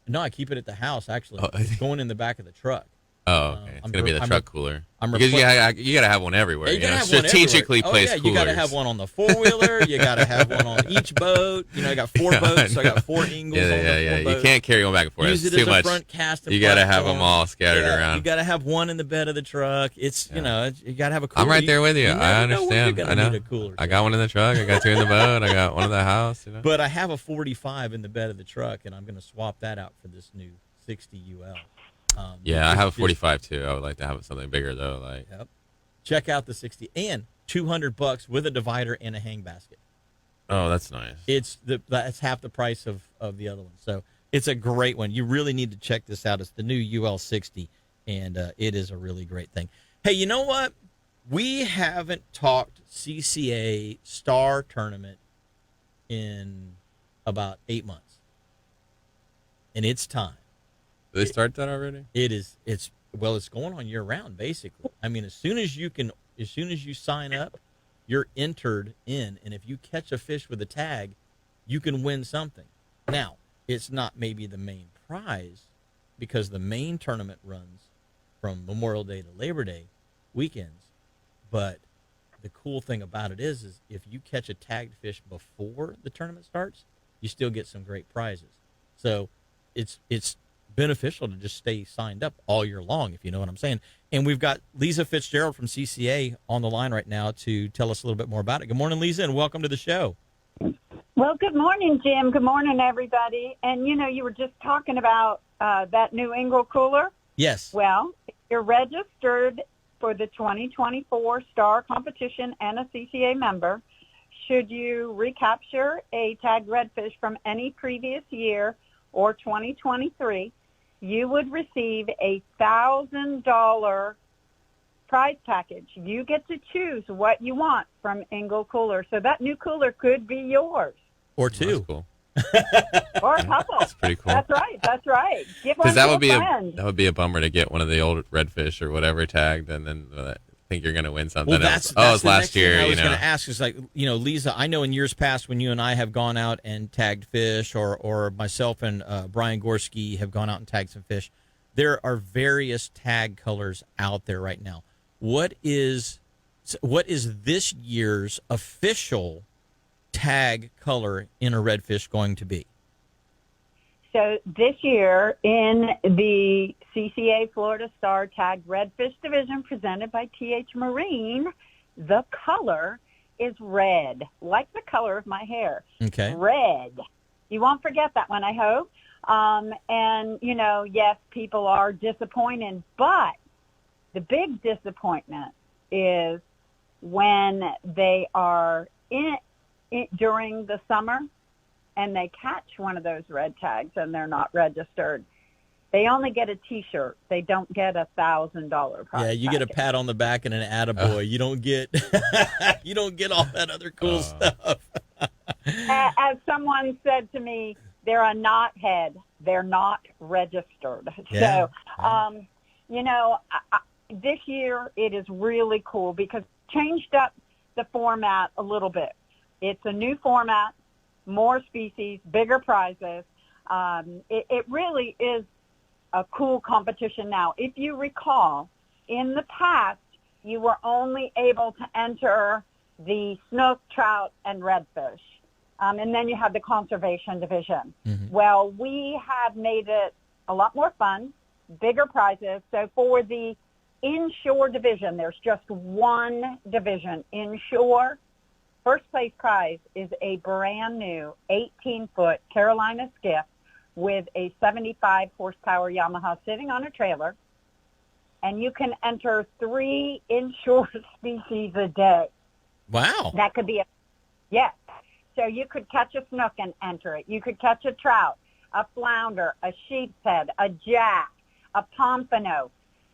No, I keep it at the house, actually. Oh. It's going in the back of the truck. Oh, okay. It's going to be the truck cooler. Because you got to have one everywhere. Yeah, you got to strategically place coolers. You got to have one on the four-wheeler. You got to have one on each boat. I got 4 boats, so I got 4 Ingles on the 4 boats. You can't carry one back and forth. Use it's it too as much. A front casting you got to have platform. them all scattered around. You got to have one in the bed of the truck. It's you got to have a cooler. I'm right there with you. You never I understand. Know I know. Need a cooler. I got one in the truck. I got 2 in the boat. I got one in the house. But I have a 45 in the bed of the truck, and I'm going to swap that out for this new 60 UL. I have a 45 too. I would like to have something bigger though. Yep. Check out the 60 and $200 with a divider and a hang basket. Oh, that's nice. That's half the price of the other one. So it's a great one. You really need to check this out. It's the new UL 60, and it is a really great thing. Hey, you know what? We haven't talked CCA Star Tournament in about 8 months, and it's time. Did they start that already? It's going on year round, basically. I mean, as soon as you sign up, you're entered in, and if you catch a fish with a tag, you can win something. Now, it's not maybe the main prize, because the main tournament runs from Memorial Day to Labor Day weekends, but the cool thing about it is if you catch a tagged fish before the tournament starts, you still get some great prizes. So it's beneficial to just stay signed up all year long, if you know what I'm saying. And we've got Lisa Fitzgerald from CCA on the line right now to tell us a little bit more about it. Good morning, Lisa, and welcome to the show. Well, good morning, Jim. Good morning, everybody. And, you were just talking about that new Engel cooler. Yes. Well, if you're registered for the 2024 Star Competition and a CCA member, should you recapture a tagged redfish from any previous year or 2023, you would receive a $1,000 prize package. You get to choose what you want from Engel Cooler. So that new cooler could be yours. Or 2. That's cool. Or a couple. That's pretty cool. That's right. Give one Because that to would a be friend. that would be a bummer to get one of the old redfish or whatever tagged, and then think you're going to win something Well, else. that's It's the last next thing year. I was going to ask is Lisa, I know in years past when you and I have gone out and tagged fish, or myself and Brian Gorski have gone out and tagged some fish, there are various tag colors out there right now. What is this year's official tag color in a redfish going to be? So this year in the CCA Florida Star Tagged Redfish Division presented by TH Marine, the color is red, like the color of my hair. Okay. Red. You won't forget that one, I hope. And, yes, people are disappointed, but the big disappointment is when they are during the summer and they catch one of those red tags and they're not registered. They only get a T-shirt. They don't get $1,000 prize. Yeah, you get a pat on the back and an attaboy. You don't get all that other cool stuff. As someone said to me, they're a knothead. They're not registered. Yeah. So, this year it is really cool because changed up the format a little bit. It's a new format, more species, bigger prizes. It really is a cool competition now. If you recall, in the past, you were only able to enter the snook, trout, and redfish. And then you have the conservation division. Mm-hmm. Well, we have made it a lot more fun, bigger prizes. So for the inshore division, there's just one division, inshore. First place prize is a brand new 18-foot Carolina skiff with a 75 horsepower Yamaha sitting on a trailer. And you can enter 3 inshore species a day. Wow. That could be yes. So you could catch a snook and enter it. You could catch a trout, a flounder, a sheep's head, a jack, a pompano,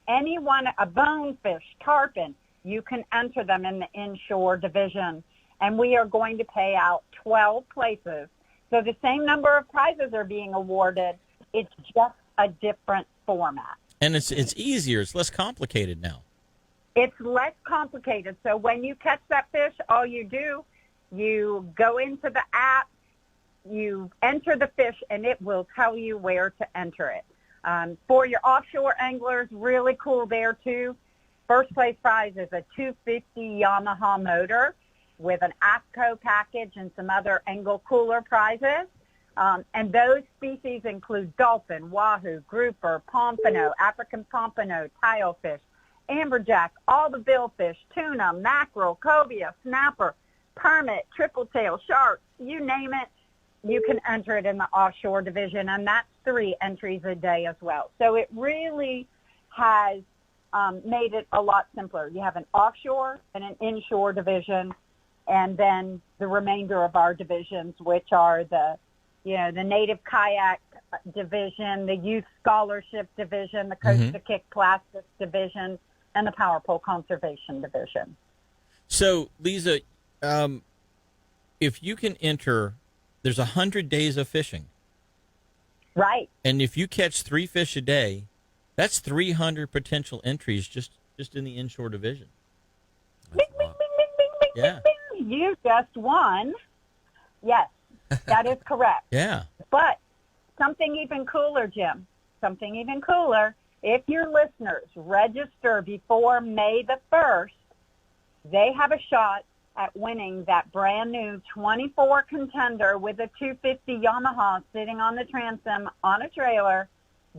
a bonefish, tarpon. You can enter them in the inshore division. And we are going to pay out 12 places. So the same number of prizes are being awarded. It's just a different format. And it's easier. It's less complicated now. It's less complicated. So when you catch that fish, all you do, you go into the app, you enter the fish, and it will tell you where to enter it. For your offshore anglers, really cool there too. First place prize is a 250 Yamaha motor with an AFCO package and some other angle cooler prizes. And those species include dolphin, wahoo, grouper, pompano, African pompano, tilefish, amberjack, all the billfish, tuna, mackerel, cobia, snapper, permit, triple tail, sharks, you name it, you can enter it in the offshore division, and that's 3 entries a day as well. So it really has made it a lot simpler. You have an offshore and an inshore division, and then the remainder of our divisions, which are the native kayak division, the youth scholarship division, the Coast to Kick Plastics division, and the Power Pole Conservation division. So, Lisa, if you can enter, there's 100 days of fishing. Right. And if you catch 3 fish a day, that's 300 potential entries just in the inshore division. Bing, bing, bing, bing, bing, bing, Yeah. bing, bing. You just won. Yes, that is correct. Yeah. But something even cooler, Jim, something even cooler. If your listeners register before May the 1st, they have a shot at winning that brand new 24 contender with a 250 Yamaha sitting on the transom on a trailer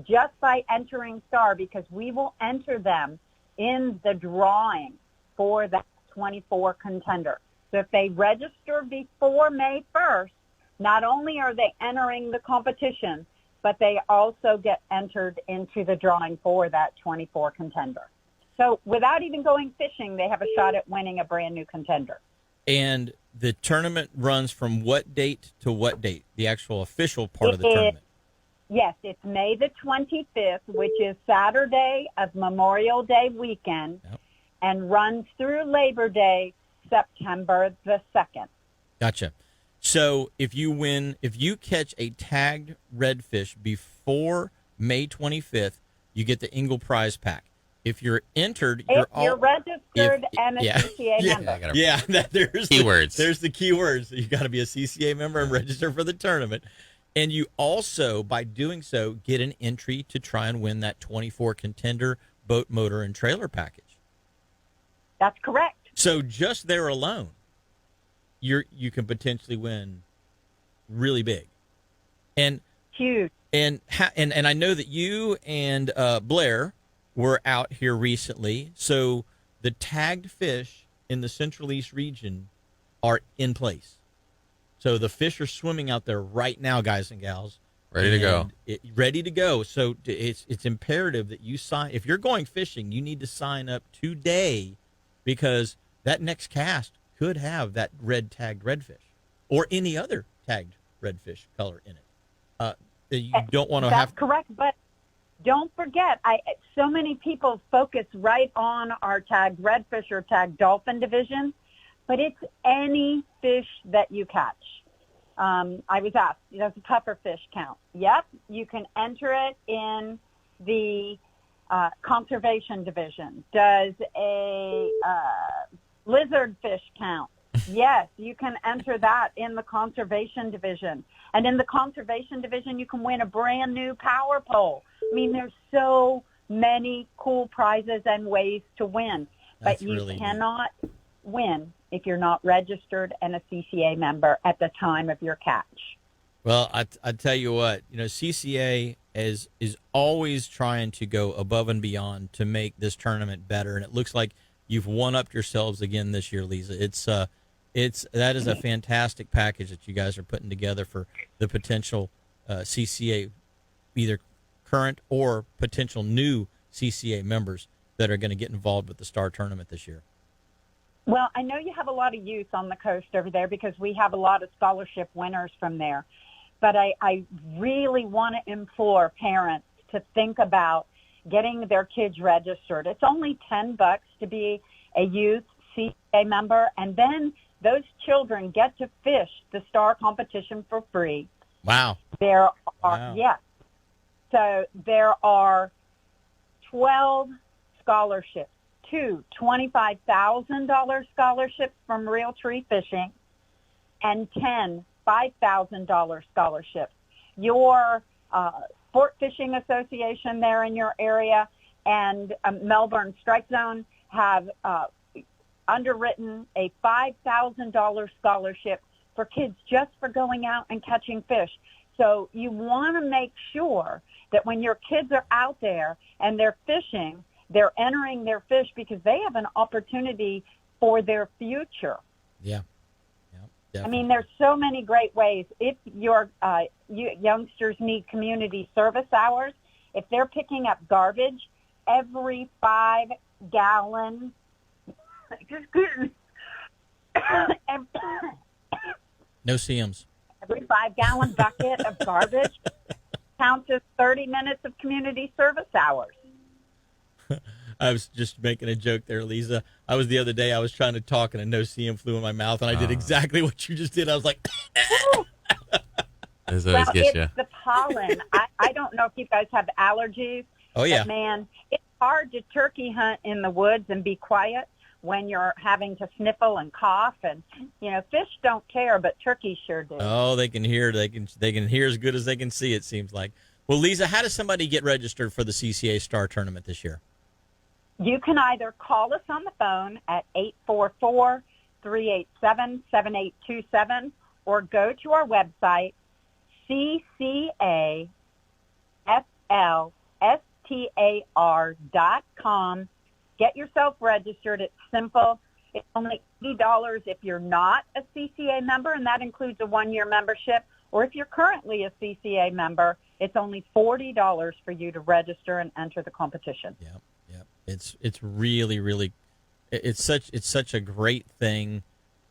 just by entering Star, because we will enter them in the drawing for that 24 contender. So if they register before May 1st, not only are they entering the competition, but they also get entered into the drawing for that 24 contender. So without even going fishing, they have a shot at winning a brand new contender. And the tournament runs from what date to what date? The actual official part of the tournament. Yes, it's May the 25th, which is Saturday of Memorial Day weekend, and runs through Labor Day, September the 2nd. Gotcha. So if you catch a tagged redfish before May 25th, you get the Engle prize pack. If you're entered, you're registered and a CCA member. Yeah, there's keywords. There's the keywords. You got to be a CCA member and register for the tournament. And you also, by doing so, get an entry to try and win that 24 contender boat, motor, and trailer package. That's correct. So just there alone, you can potentially win really big, and huge. And I know that you and Blair were out here recently. So the tagged fish in the Central East region are in place. So the fish are swimming out there right now, guys and gals. Ready to go. Ready to go. So it's imperative that you sign. If you're going fishing, you need to sign up today, because that next cast could have that red tagged redfish or any other tagged redfish color in it. You don't want to have. That's correct, but don't forget, so many people focus right on our tagged redfish or tagged dolphin division, but it's any fish that you catch. I was asked, does a puffer fish count? Yep, you can enter it in the conservation division. Does a lizard fish count? Yes, you can enter that in the conservation division. And in the conservation division, you can win a brand new power pole. I mean, there's so many cool prizes and ways to win. That's but you really cannot win if you're not registered and a CCA member at the time of your catch. Well, I tell you what, CCA is always trying to go above and beyond to make this tournament better, and it looks like you've one-upped yourselves again this year, Lisa. That is a fantastic package that you guys are putting together for the potential CCA, either current or potential new CCA members that are going to get involved with the Star Tournament this year. Well, I know you have a lot of youth on the coast over there because we have a lot of scholarship winners from there. But I really want to implore parents to think about getting their kids registered. It's only $10 to be a youth CCA member, and then those children get to fish the Star competition for free. Wow. Yes. So there are 12 scholarships, 2 $25,000 scholarships from Real Tree Fishing, and 10 $5,000 scholarships. Your Sport Fishing Association there in your area and Melbourne Strike Zone have underwritten a $5,000 scholarship for kids just for going out and catching fish. So you want to make sure that when your kids are out there and they're fishing, they're entering their fish because they have an opportunity for their future. Yeah. I mean, there's so many great ways. If your youngsters need community service hours, if they're picking up garbage, every 5-gallon, no CMs. Every 5-gallon bucket of garbage counts as 30 minutes of community service hours. I was just making a joke there, Lisa. I was the other day, I was trying to talk and a no CM flew in my mouth, and I did exactly what you just did. I was like, This always well, gets it's you. the pollen. I don't know if you guys have allergies. oh, yeah. But, man, it's hard to turkey hunt in the woods and be quiet when you're having to sniffle and cough. And, you know, fish don't care, but turkeys sure do. Oh, they can hear. They can hear as good as they can see, it seems like. Well, Lisa, how does somebody get registered for the CCA Star Tournament this year? You can either call us on the phone at 844-387-7827 or go to our website, ccaflstar.com. Get yourself registered. It's simple. It's only $80 if you're not a CCA member, and that includes a 1-year membership. Or if you're currently a CCA member, it's only $40 for you to register and enter the competition. Yeah. It's really it's such a great thing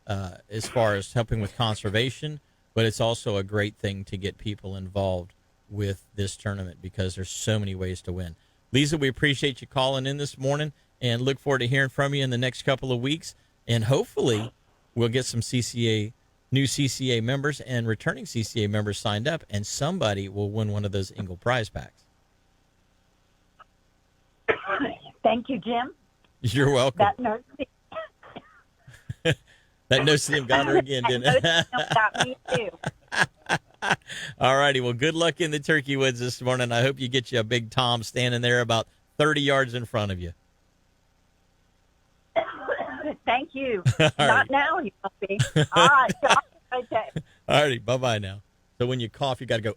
as far as helping with conservation, but it's also a great thing to get people involved with this tournament because there's so many ways to win. Lisa, we appreciate you calling in this morning and look forward to hearing from you in the next couple of weeks, and hopefully we'll get some new CCA members and returning CCA members signed up, and somebody will win one of those Engle prize packs. Thank you, Jim. You're welcome. That no That no CM got her again, didn't it? got me too. All righty. Well, good luck in the turkey woods this morning. I hope you get you a big Tom standing there about 30 yards in front of you. Thank you. All Not right. now, you must be. All right. Okay. All righty. Bye-bye now. So when you cough, you got to go.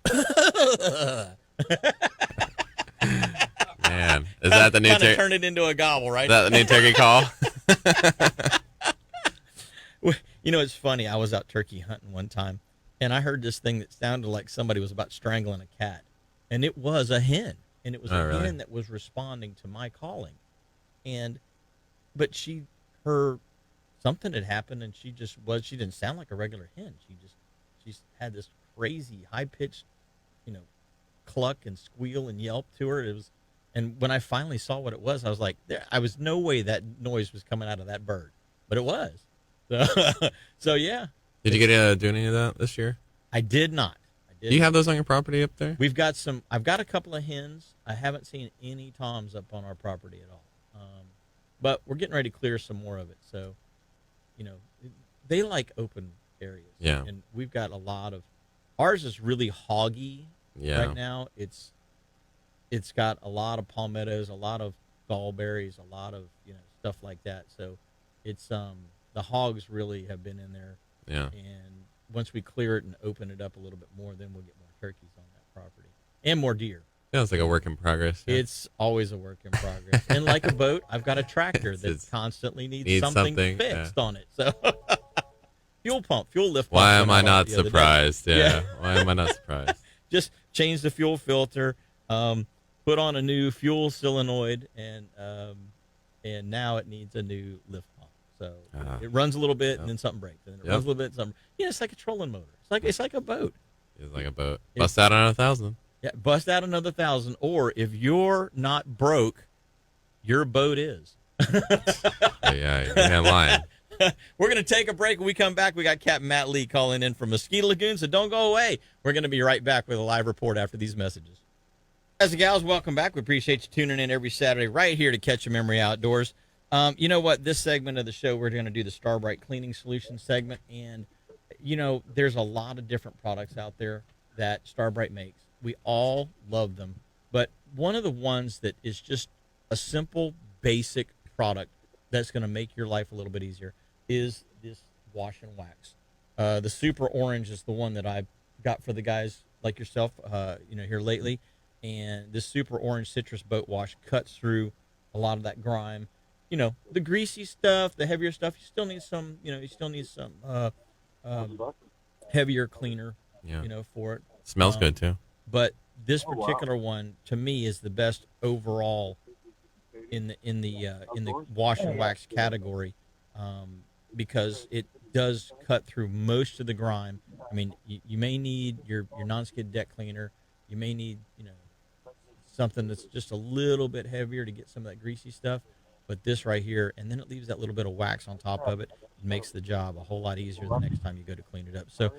Man, is that the new Kind of turn it into a gobble, right? Is that the new turkey call? You know, it's funny. I was out turkey hunting one time, and I heard this thing that sounded like somebody was about strangling a cat, and it was a hen, and it was a really? hen that was responding to my calling, but something had happened, and she didn't sound like a regular hen. She had this crazy high pitched, cluck and squeal and yelp to her. And when I finally saw what it was, I was like, I was no way that noise was coming out of that bird, but it was. So yeah. Did you get to do any of that this year? I did not. Do you have those on your property up there? I've got a couple of hens. I haven't seen any toms up on our property at all. But we're getting ready to clear some more of it. So, they like open areas. Yeah. And we've got a lot of, ours is really hoggy right now. It's got a lot of palmettos, a lot of gallberries, a lot of, stuff like that. So it's, the hogs really have been in there. Yeah. And once we clear it and open it up a little bit more, then we'll get more turkeys on that property and more deer. Yeah, it's like a work in progress. Yeah. It's always a work in progress. And like a boat, I've got a tractor that constantly needs something fixed on it. So fuel lift pump. Why am I not surprised? Yeah. Why am I not surprised? Just change the fuel filter, put on a new fuel solenoid, and now it needs a new lift pump. So it runs a little bit, and then something breaks, and then it runs a little bit, and something. It's like a trolling motor. It's like a boat. It's like a boat. Bust out on 1,000. Yeah, bust out another 1,000. Or if you're not broke, your boat is. Yeah, you're not lying. We're going to take a break. When we come back, we got Captain Matt Lee calling in from Mosquito Lagoon, so don't go away. We're going to be right back with a live report after these messages. Guys and gals, welcome back. We appreciate you tuning in every Saturday right here to Catch a Memory Outdoors. You know what? This segment of the show, we're going to do the Starbright Cleaning Solutions segment, and there's a lot of different products out there that Starbright makes. We all love them. But one of the ones that is just a simple, basic product that's going to make your life a little bit easier is this wash and wax. The Super Orange is the one that I got for the guys like yourself, here lately. And this Super Orange Citrus Boat Wash cuts through a lot of that grime. The greasy stuff, the heavier stuff, you still need some, heavier cleaner, for it. Smells good too. But this particular one, to me, is the best overall in the wash and wax category, because it does cut through most of the grime. I mean, you may need your non-skid deck cleaner. You may need something that's just a little bit heavier to get some of that greasy stuff. But this right here, and then it leaves that little bit of wax on top of it. It makes the job a whole lot easier the next time you go to clean it up. So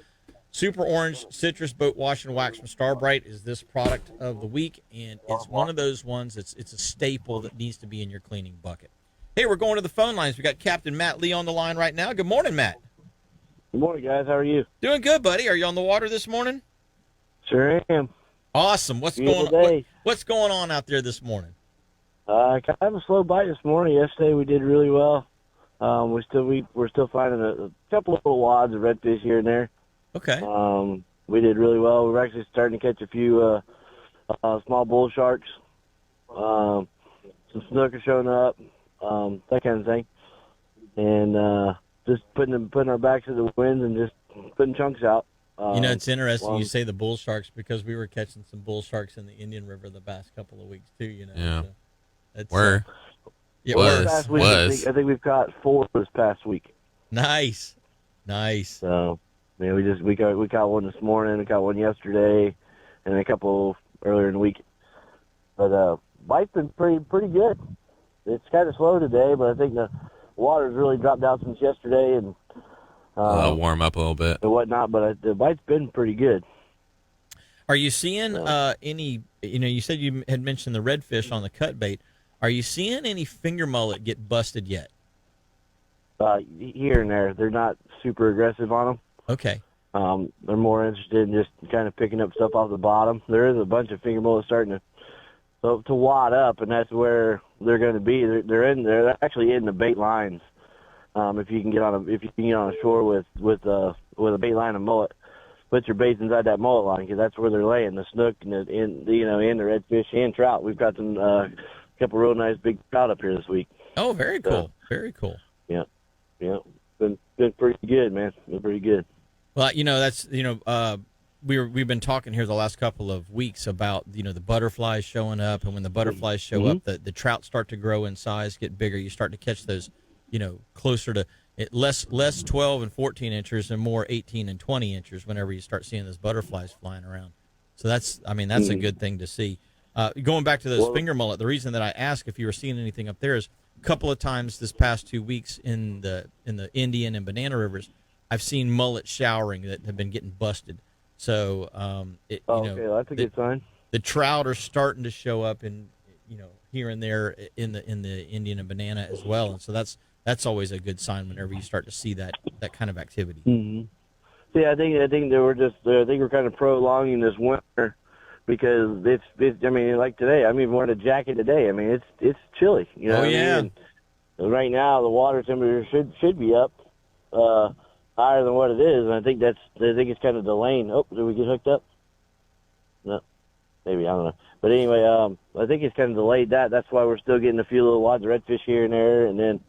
Super Orange Citrus Boat Wash and Wax from Starbright is this product of the week, and it's one of those ones it's a staple that needs to be in your cleaning bucket. Hey, we're going to the phone lines. We got Captain Matt Lee on the line right now. Good morning, Matt. Good morning, guys. How are you? Doing good, buddy. Are you on the water this morning? Sure am. Awesome. What's Beautiful going on? day. What's going on out there this morning? Kind of a slow bite this morning. Yesterday we did really well. We're still finding a couple of little wads of redfish here and there. Okay. We did really well. We're actually starting to catch a few small bull sharks. Some snook are showing up. That kind of thing. And just putting our backs to the wind and just putting chunks out. It's interesting you say the bull sharks, because we were catching some bull sharks in the Indian River the past couple of weeks too. Yeah. So it's, I think we've caught 4 this past week. Nice. So, we caught one this morning, we caught one yesterday, and a couple earlier in the week. But bite's been pretty good. It's kind of slow today, but I think the water's really dropped down since yesterday, and warm up a little bit and whatnot. But the bite's been pretty good. Are you seeing any? You said you had mentioned the redfish on the cut bait. Are you seeing any finger mullet get busted yet? Here and there. They're not super aggressive on them. Okay. They're more interested in just kind of picking up stuff off the bottom. There is a bunch of finger mullets starting to wad up, and that's where they're going to be. They're actually in the bait lines. If you can get on a shore with a bait line and mullet, put your baits inside that mullet line, because that's where they're laying the snook and the redfish and trout. We've got some couple real nice big trout up here this week. Oh, very cool. Very cool. Yeah. Been pretty good, man. Been pretty good. Well, that's we've been talking here the last couple of weeks about the butterflies showing up, and when the butterflies show up, the trout start to grow in size, get bigger. You start to catch those, closer to less 12 and 14 inches and more 18 and 20 inches whenever you start seeing those butterflies flying around. So that's a good thing to see. Going back to those finger mullet, the reason that I asked if you were seeing anything up there is a couple of times this past 2 weeks in the Indian and Banana Rivers, I've seen mullet showering that have been getting busted. So okay, that's a good sign. The trout are starting to show up in here and there in the Indian and Banana as well, and so that's always a good sign whenever you start to see that kind of activity. Mm-hmm. Yeah, I think we're kind of prolonging this winter, because it's like today. I'm even wearing a jacket today. It's chilly. Oh yeah. And right now the water temperature should be up higher than what it is, and I think it's kind of delaying. Oh, did we get hooked up? No, maybe, I don't know. But anyway, I think it's kind of delayed that. That's why we're still getting a few little wads of redfish here and there, and then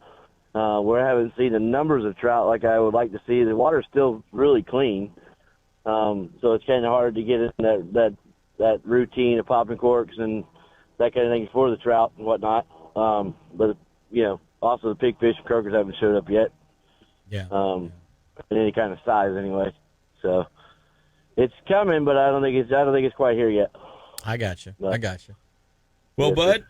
we haven't seen the numbers of trout like I would like to see. The water's still really clean, so it's kind of hard to get in that routine of popping corks and that kind of thing for the trout and whatnot. But also the pigfish and croakers haven't showed up yet. Yeah. In any kind of size anyway. So it's coming, but I don't think it's quite here yet. I got you. Well, yes, Bud,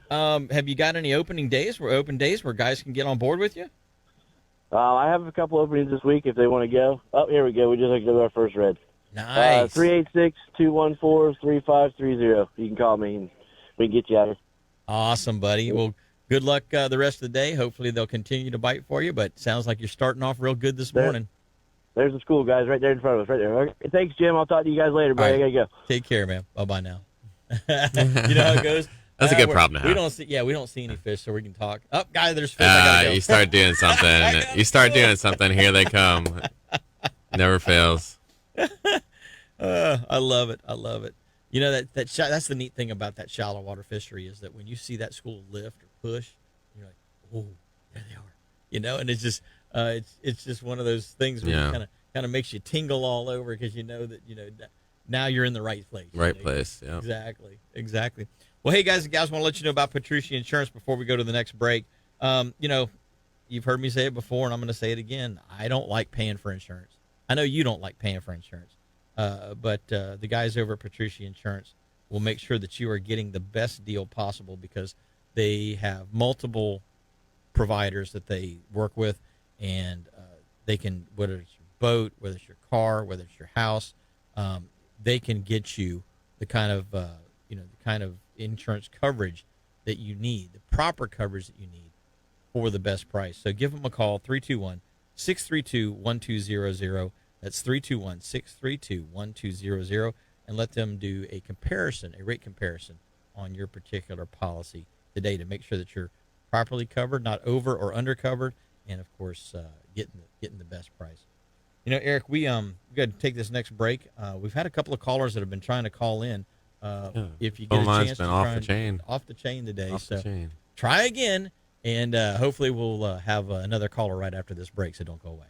have you got any open days where guys can get on board with you? I have a couple openings this week if they want to go. Oh, here we go. We just hooked up our first red. Nice. 386-214-3530. You can call me and we can get you out of here. Awesome, buddy. Well, good luck the rest of the day. Hopefully they'll continue to bite for you, but sounds like you're starting off real good this morning. There's the school, guys, right there in front of us, right there. Okay. Thanks, Jim. I'll talk to you guys later, buddy. All right. I gotta go. Take care, man. Bye-bye now. You know how it goes? That's a good problem to have. We don't see any fish, so we can talk. Oh, guy, there's fish. I gotta go. You start doing something. You start doing something. Here they come. Never fails. I love it. I love it. You know that's the neat thing about that shallow water fishery is that when you see that school lift or push, you're like, oh, there they are. You know, and it's just one of those things where it kind of makes you tingle all over because you know that now you're in the right place. Right place. Yeah. Exactly. Well, hey guys and gals, I want to let you know about Petrucci Insurance before we go to the next break. You've heard me say it before, and I'm going to say it again. I don't like paying for insurance. I know you don't like paying for insurance. But the guys over at Petrucci Insurance will make sure that you are getting the best deal possible because they have multiple providers that they work with, and they can, whether it's your boat, whether it's your car, whether it's your house, they can get you the kind of insurance coverage that you need, the proper coverage that you need for the best price. So give them a call, 321-632-1200. That's 321-632-1200, and let them do a rate comparison on your particular policy today to make sure that you're properly covered, not over or under covered, and of course getting the best price. You know, Eric, we got to take this next break. We've had a couple of callers that have been trying to call in. If you get a chance to off the chain today, try again, and hopefully we'll have another caller right after this break. So don't go away.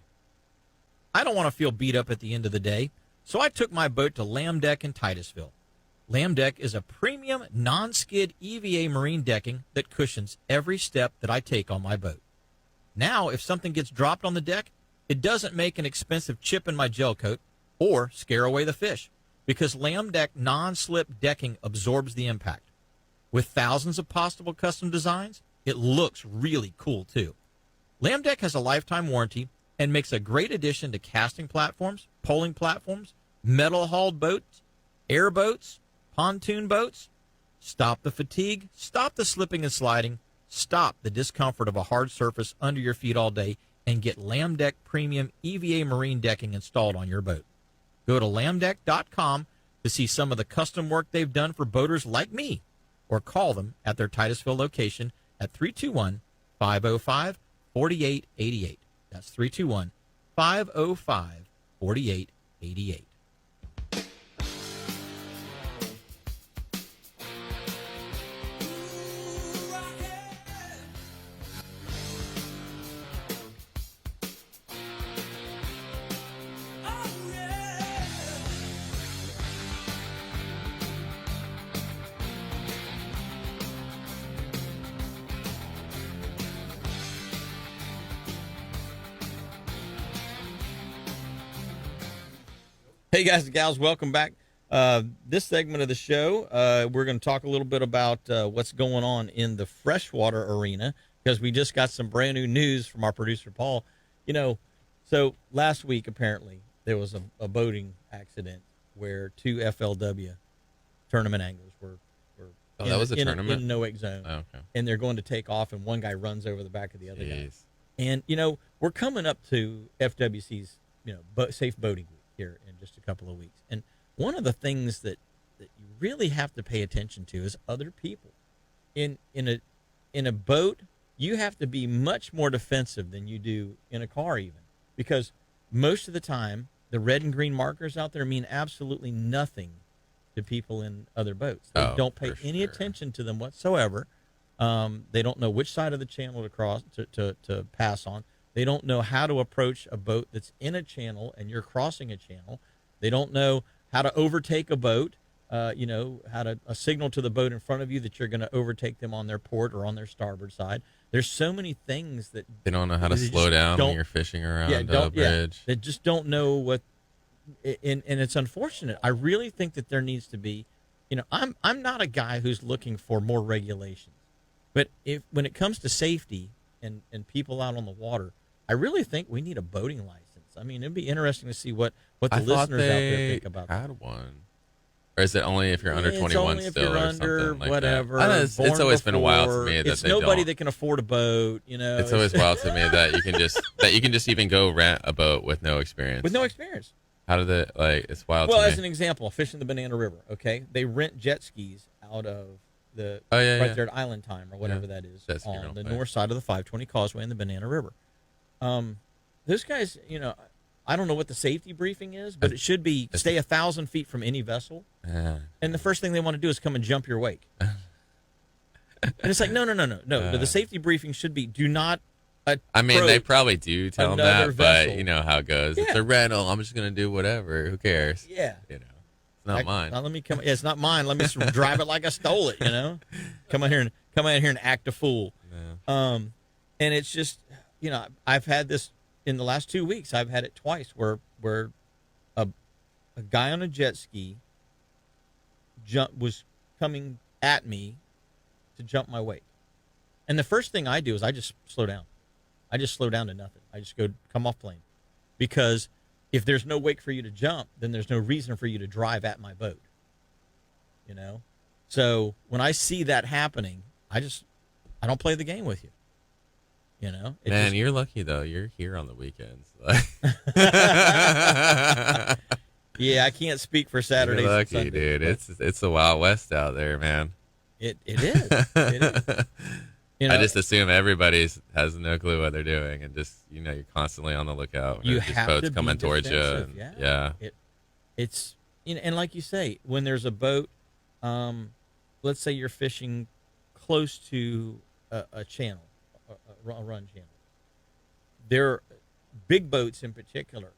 I don't want to feel beat up at the end of the day, so I took my boat to Lamb Deck in Titusville. Lamb Deck is a premium non-skid EVA marine decking that cushions every step that I take on my boat. Now, if something gets dropped on the deck, it doesn't make an expensive chip in my gel coat or scare away the fish because Lamb Deck non-slip decking absorbs the impact. With thousands of possible custom designs, it looks really cool too. Lamb Deck has a lifetime warranty and makes a great addition to casting platforms, poling platforms, metal-hauled boats, airboats, pontoon boats. Stop the fatigue, stop the slipping and sliding, stop the discomfort of a hard surface under your feet all day, and get Lamb Deck Premium EVA Marine Decking installed on your boat. Go to lambdeck.com to see some of the custom work they've done for boaters like me, or call them at their Titusville location at 321-505-4888. That's 321-505-4888. Hey, guys and gals, welcome back. This segment of the show, we're going to talk a little bit about what's going on in the freshwater arena because we just got some brand new news from our producer, Paul. You know, so last week, apparently, there was a boating accident where two FLW tournament anglers were that was a tournament? in no-wake zone. Oh, okay. And they're going to take off, and one guy runs over the back of the other guy. Jeez. And, you know, we're coming up to FWC's, safe boating week here in just a couple of weeks. And one of the things that you really have to pay attention to is other people. In a boat, you have to be much more defensive than you do in a car even. Because most of the time, the red and green markers out there mean absolutely nothing to people in other boats. They don't pay any attention to them whatsoever. They don't know which side of the channel to cross to pass on. They don't know how to approach a boat that's in a channel and you're crossing a channel. They don't know how to overtake a boat, how to signal to the boat in front of you that you're going to overtake them on their port or on their starboard side. There's so many things that they don't know how to slow down when you're fishing around a bridge. They just don't know what, and it's unfortunate. I really think that there needs to be, I'm not a guy who's looking for more regulations, but when it comes to safety and people out on the water, I really think we need a boating license. I mean, it'd be interesting to see what the listeners out there think about that. Had one. Or is it only if you're under It's 21 only if still you're or under something like whatever. that? I know it's born always been wild to before. me that it's they nobody don't. that can afford a boat. You know, It's always wild to me that you can just even go rent a boat with no experience. with no experience. How did it like? It's wild. Well, to as me. an example, fishing the Banana River. Okay, they rent jet skis out of the Oh, yeah, right yeah. there at Island Time or whatever Yeah. that is Jet ski on rental the place. north side of the 520 Causeway and the Banana River. Those guys, you know, I don't know what the safety briefing is, but it should be stay 1,000 feet from any vessel. Yeah. And the first thing they want to do is come and jump your wake. And it's like, no. The safety briefing should be do not. I mean, they approach probably do tell them another that, vessel. but you know how it goes. It's Yeah. a rental. I'm just gonna do whatever. Who cares? Yeah. You know, it's not mine. Now let me come. Yeah, it's not mine. Let me drive it like I stole it. You know, come out here and act a fool. Yeah. And it's just, you know, I've had this in the last 2 weeks. I've had it twice where a guy on a jet ski was coming at me to jump my wake, and the first thing I do is I just slow down. I just slow down to nothing. I just come off plane, because if there's no wake for you to jump, then there's no reason for you to drive at my boat. You know, so when I see that happening, I don't play the game with you. You know, Man, you're lucky though. You're here on the weekends. Yeah, I can't speak for Saturdays. You're lucky, and Sundays, dude. It's the Wild West out there, man. It is. It is. You know, I just assume everybody has no clue what they're doing, and just you're constantly on the lookout. When you there's just have boats to coming be towards you. defensive, And, yeah. It's and like you say, when there's a boat, let's say you're fishing close to a channel, a run channel. There, big boats in particular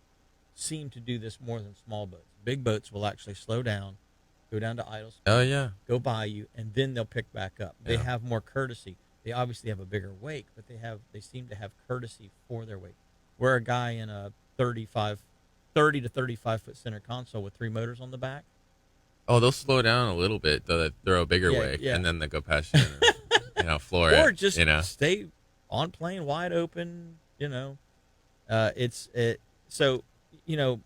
seem to do this more than small boats. Big boats will actually slow down, go down to idle speed, Oh yeah. go by you, and then they'll pick back up. They Yeah. have more courtesy. They obviously have a bigger wake, but they seem to have courtesy for their wake. Where a guy in a 30 to 35 foot center console with 3 motors on the back. Oh, they'll slow down a little bit. They'll throw a bigger Yeah, wake, yeah. and then they go past you. And, floor it. Or just you know. stay on plane wide open, you know. So, you know,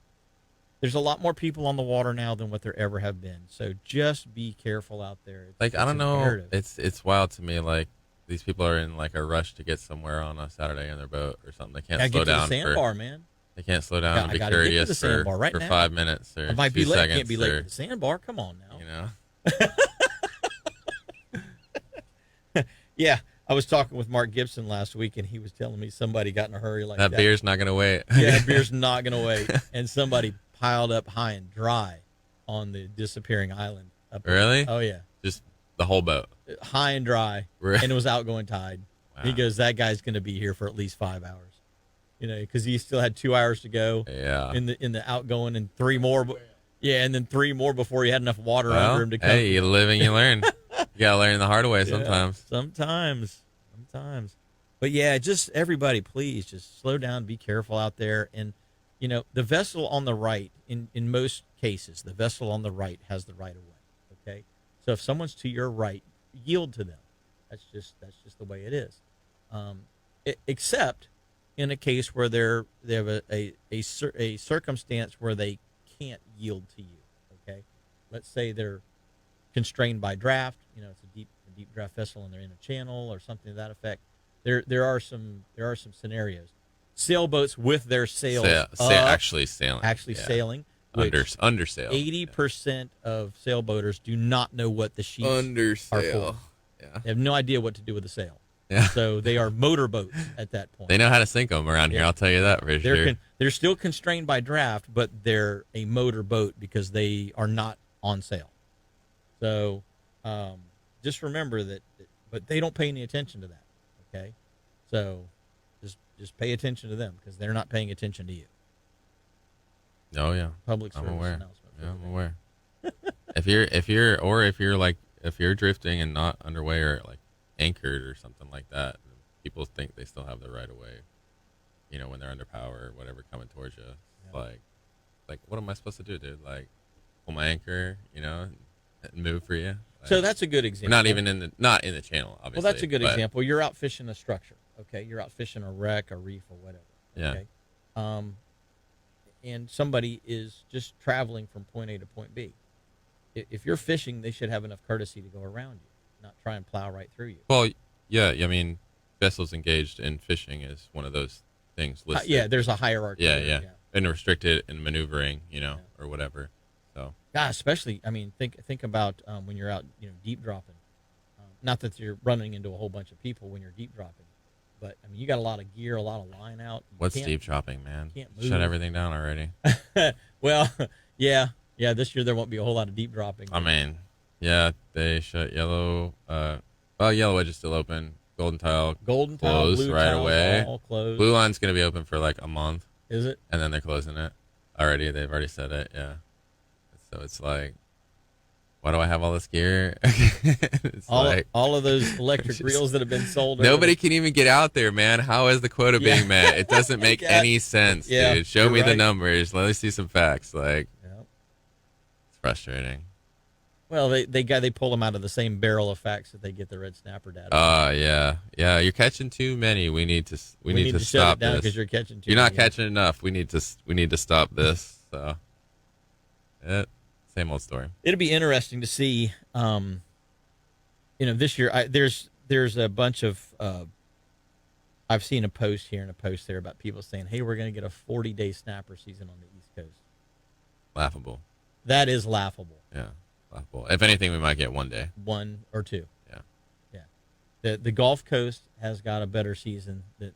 there's a lot more people on the water now than what there ever have been. So just be careful out there. Like, I don't know. imperative. It's wild to me. Like, these people are in like a rush to get somewhere on a Saturday in their boat or something. They can't Gotta slow get to down the sandbar, man. They can't slow down and I be gotta get to the courteous sandbar right for now. 5 minutes or I might 2 be late. seconds. Can't be late or, to the sandbar. Come on now. Yeah, I was talking with Mark Gibson last week, and he was telling me somebody got in a hurry like that. that beer's not gonna wait. Yeah, beer's not going to wait. And somebody piled up high and dry on the disappearing island. Up there. Really? Oh, yeah. Just the whole boat. High and dry, Really? and it was outgoing tide. Wow. He goes, that guy's going to be here for at least 5 hours. You know, because he still had 2 hours to go Yeah. in the outgoing, and 3 more. Yeah, and then 3 more before he had enough water Well, under him to come. hey, you live and you learn. You gotta learn the hard way Yeah, sometimes. Sometimes. But yeah, just everybody, please just slow down, be careful out there. And, you know, the vessel on the right, in most cases, the vessel on the right has the right of way. Okay. So if someone's to your right, yield to them. That's just the way it is. Except in a case where they have a circumstance where they can't yield to you. Okay. Let's say they're constrained by draft. You know, it's a deep draft vessel and they're in a channel or something to that effect. There are some scenarios. Sailboats with their sails Actually sailing. actually Yeah. sailing. Under sail. 80% of sailboaters do not know what the sheets Under are for. sail. Yeah. They have no idea what to do with the sail. Yeah. So they are motorboats at that point. They know how to sink them around here. Yeah. I'll tell you that for sure. They're still constrained by draft, but they're a motor boat because they are not on sail. So just remember that, but they don't pay any attention to that. Okay, so just pay attention to them because they're not paying attention to you. Oh yeah. Public I'm service aware. announcement. Yeah, I'm aware. if you're drifting and not underway or like anchored or something like that, people think they still have the right of way. You know, when they're under power or whatever coming towards you. Yeah. Like what am I supposed to do, dude? Like pull my anchor, and move for you. Like, So that's a good we're example. not even in the channel, obviously. Well, that's a good but- example. You're out fishing a structure. Okay, you're out fishing a wreck, a reef, or whatever. Yeah. Okay. And somebody is just traveling from point A to point B. if you're fishing, they should have enough courtesy to go around you, not try and plow right through you. Well, yeah. I mean, vessels engaged in fishing is one of those things listed. Yeah, there's a hierarchy. Yeah, there, yeah. And restricted and maneuvering, or whatever. So. God, especially, I mean, think about when you're out, deep dropping. Not that you're running into a whole bunch of people when you're deep dropping, but I mean, you got a lot of gear, a lot of line out. What's deep dropping, man? Can't move. Shut everything down already. Well, yeah. This year there won't be a whole lot of deep dropping. I mean, yeah, they shut yellow. Yellow Wedge is still open. Golden Tile closed blue right tiles, away. all closed. Blue Line's gonna be open for like a month. Is it? And then they're closing it already. They've already said it. Yeah. So it's like, why do I have all this gear? It's all of those electric reels that have been sold. Nobody can even get out there, man. How is the quota being met? It doesn't make any sense, dude. Show me the numbers. Let me see some facts. It's frustrating. Well, they pull them out of the same barrel of facts that they get the red snapper data. Yeah. You're catching too many. We need to shut stop it down this because you're catching too. You're not many. catching enough. We need to stop this. So, same old story. It'll be interesting to see. This year there's a bunch of. I've seen a post here and a post there about people saying, "Hey, we're going to get a 40-day snapper season on the East Coast." Laughable. That is laughable. Yeah. If anything, we might get 1 day. 1 or 2. Yeah. The Gulf Coast has got a better season than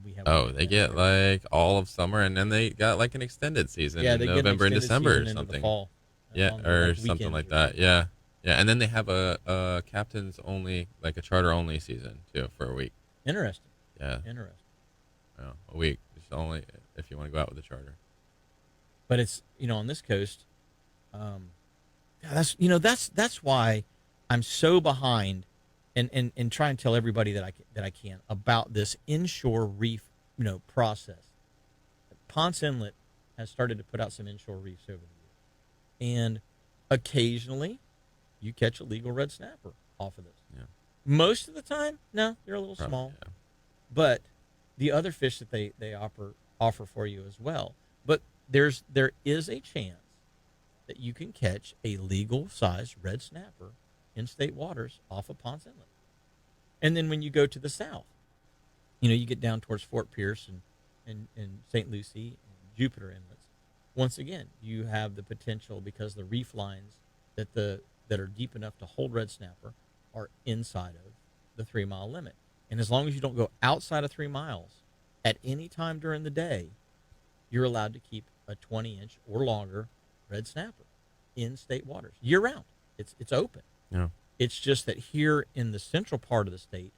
we have. Oh, they get like all of summer, and then they got like an extended season in November and December or something. Fall, or something like that. Yeah. And then they have a captain's only, like a charter only season too for a week. Interesting. Yeah. Interesting. Yeah, a week. Just only if you want to go out with a charter. But it's on this coast. That's why I'm so behind and try and tell everybody that I can about this inshore reef process. Ponce Inlet has started to put out some inshore reefs over the years, and occasionally you catch a legal red snapper off of this. Yeah. Most of the time, no, they're a little small, but the other fish that they offer for you as well. But there is a chance that you can catch a legal size red snapper in state waters off of Ponce Inlet. And then when you go to the south, you get down towards Fort Pierce and St. Lucie and Jupiter inlets. Once again, you have the potential, because the reef lines that are deep enough to hold red snapper are inside of the 3-mile limit. And as long as you don't go outside of 3 miles at any time during the day, you're allowed to keep a 20-inch or longer red snapper in state waters year round. It's open. Yeah. It's just that here in the central part of the state,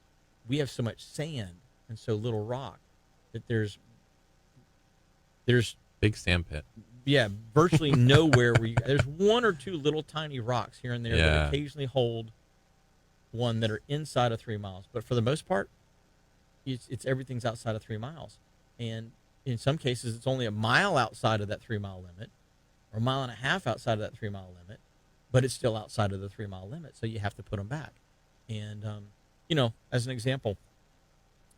we have so much sand and so little rock that there's big sand pit. Yeah, virtually nowhere where there's 1 or 2 little tiny rocks here and there that occasionally hold one that are inside of 3 miles. But for the most part, it's everything's outside of 3 miles. And in some cases, it's only a mile outside of that 3-mile limit, or a mile and a half outside of that 3-mile limit, but it's still outside of the 3-mile limit. So you have to put them back. And, as an example,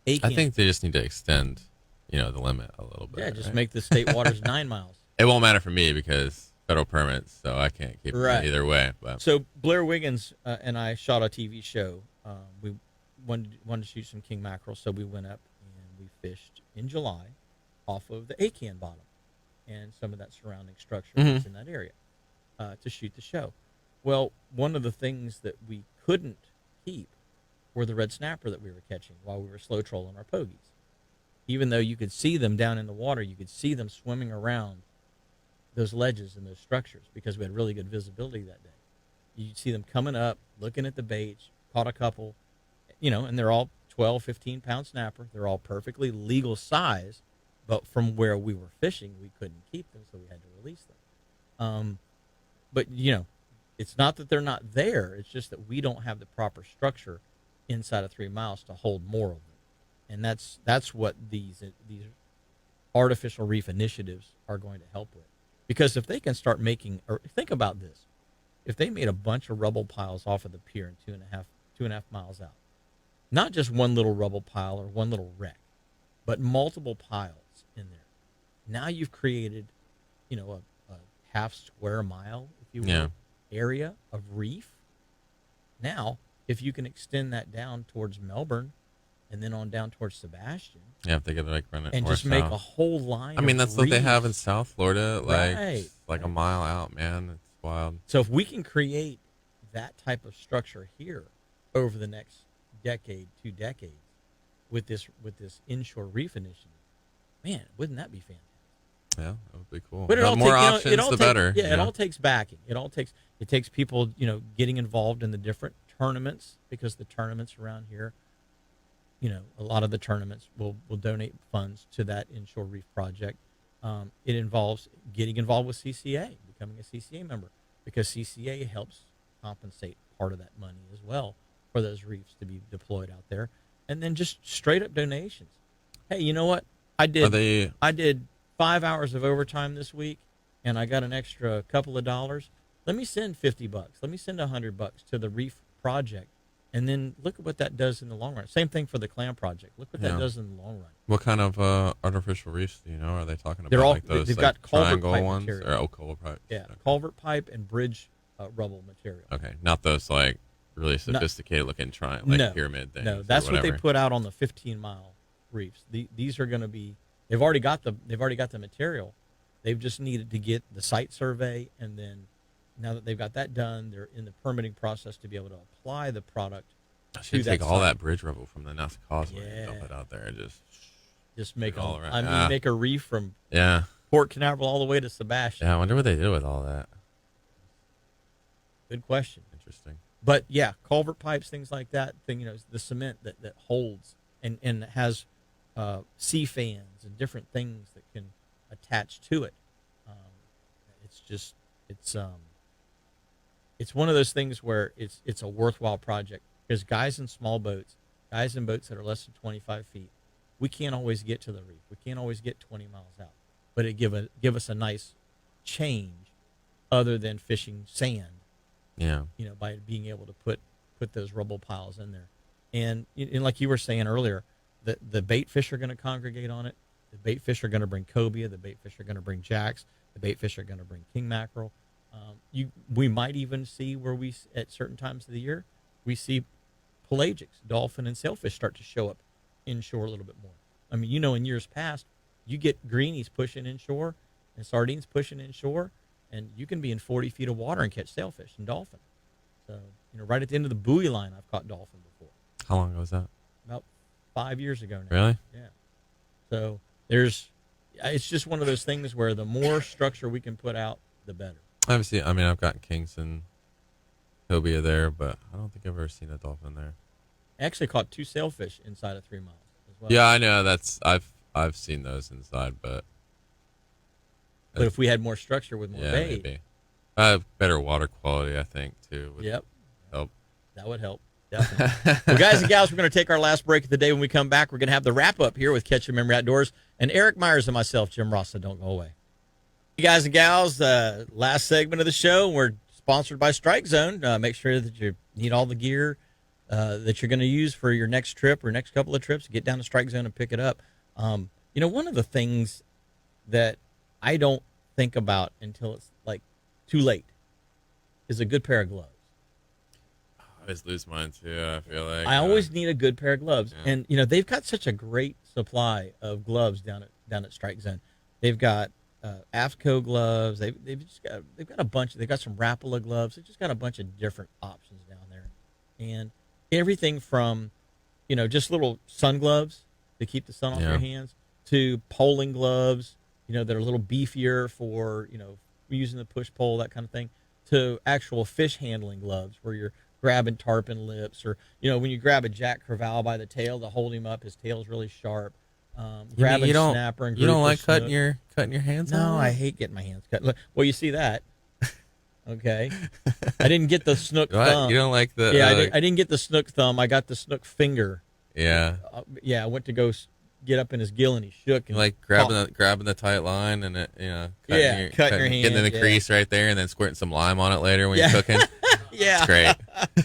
I think they just need to extend, the limit a little bit. Yeah, just make the state waters 9 miles. It won't matter for me because federal permits, so I can't keep it either way. But. So Blair Wiggins and I shot a TV show. We wanted to shoot some king mackerel, so we went up and we fished in July off of the Acan bottom and some of that surrounding structure that's in that area to shoot the show. Well, one of the things that we couldn't keep were the red snapper that we were catching while we were slow trolling our pogies. Even though you could see them down in the water, you could see them swimming around those ledges and those structures because we had really good visibility that day. You'd see them coming up, looking at the baits, caught a couple, and they're all 12, 15-pound snapper. They're all perfectly legal size, but from where we were fishing, we couldn't keep them, so we had to release them. But, it's not that they're not there. It's just that we don't have the proper structure inside of 3 miles to hold more of them. And that's what these artificial reef initiatives are going to help with. Because if they can start making, or think about this, if they made a bunch of rubble piles off of the pier and 2.5 miles out, not just one little rubble pile or one little wreck, but multiple piles in there. Now you've created, a half square mile, if you will, area of reef. Now, if you can extend that down towards Melbourne and then on down towards Sebastian. Yeah, if they could like run it and north, just make south. a whole line. I mean, of that's what they have in reefs. South Florida, Right. like a mile out, man. It's wild. So if we can create that type of structure here over the next decade, 2 decades, with this inshore reef initiative, man, wouldn't that be fantastic? Yeah, that would be cool. But The more options, the takes, better. Yeah, it all takes backing. It takes people, getting involved in the different tournaments, because the tournaments around here, a lot of the tournaments will donate funds to that inshore reef project. It involves getting involved with CCA, becoming a CCA member, because CCA helps compensate part of that money as well for those reefs to be deployed out there. And then just straight up donations. Hey, you know what? I did 5 hours of overtime this week, and I got an extra couple of dollars. Let me send $50. Let me send $100 to the reef project, and then look at what that does in the long run. Same thing for the clam project. Look what that does in the long run. What kind of artificial reefs do you know? Are they talking about? They're all, like those they've like got culvert triangle pipe ones? material. Or, culvert pipe. Yeah, Okay. culvert pipe and bridge rubble material. Okay, not those like really sophisticated looking pyramid things. No, that's or what they whatever. put out on the 15-mile reefs. These are going to be. They've already got the material. They've just needed to get the site survey, and then now that they've got that done, they're in the permitting process to be able to apply the product. I should to take that all site. that bridge rubble from the NASA Causeway and dump Yeah. it out there and Just make it all around. make a reef from Yeah. Port Canaveral all the way to Sebastian. Yeah, I wonder what they did with all that. Good question. Interesting. But yeah, culvert pipes, things like that. The cement that holds and has sea fans and different things that can attach to it. It's one of those things where it's a worthwhile project, because guys in small boats, guys in boats that are less than 25 feet, we can't always get to the reef. We can't always get 20 miles out, but it give us a nice change other than fishing sand. Yeah. By being able to put those rubble piles in there. And like you were saying earlier, the bait fish are going to congregate on it. The bait fish are going to bring cobia. The bait fish are going to bring jacks. The bait fish are going to bring king mackerel. We might even see where at certain times of the year, we see pelagics, dolphin and sailfish start to show up inshore a little bit more. I mean, in years past, you get greenies pushing inshore and sardines pushing inshore, and you can be in 40 feet of water and catch sailfish and dolphin. So, right at the end of the buoy line, I've caught dolphin before. How long ago was that? About 5 years ago now. Really? Yeah. So it's just one of those things where the more structure we can put out, the better. Obviously, I mean, I've gotten kinks and cobia there, but I don't think I've ever seen a dolphin there. I actually caught 2 sailfish inside of 3 miles as well. Yeah, I know. I've seen those inside, but if we had more structure with more bait, maybe. Better water quality, I think, too. Would help. That would help. Definitely. Well, guys and gals, we're going to take our last break of the day. When we come back, we're going to have the wrap up here with Catch and Memory Outdoors and Eric Myers and myself, Jim Ross. So don't go away. Hey, guys and gals, last segment of the show. We're sponsored by Strike Zone. Make sure that you need all the gear that you're going to use for your next trip or next couple of trips. Get down to Strike Zone and pick it up. One of the things that I don't think about until it's like too late is a good pair of gloves. I always lose mine too. I feel like I always need a good pair of gloves, Yeah. and they've got such a great supply of gloves down at Strike Zone. They've got AFCO gloves. They've got a bunch. They've got some Rapala gloves. They've just got a bunch of different options down there, and everything from just little sun gloves to keep the sun off your hands to poling gloves. That are a little beefier for using the push pole, that kind of thing, to actual fish handling gloves where you're grabbing tarpon lips, or when you grab a jack crevalle by the tail to hold him up, his tail's really sharp. Grabbing snapper and you don't grouper like snook. cutting your hands No, off? I hate getting my hands cut. Look, well, you see that? Okay, I didn't get the snook thumb. You don't like the I didn't get the snook thumb. I got the snook finger. Yeah. I went to go get up in his gill and he shook. And You like grabbing the tight line and cutting your hand, getting in the crease right there, and then squirting some lime on it later when you're cooking. Yeah, Great.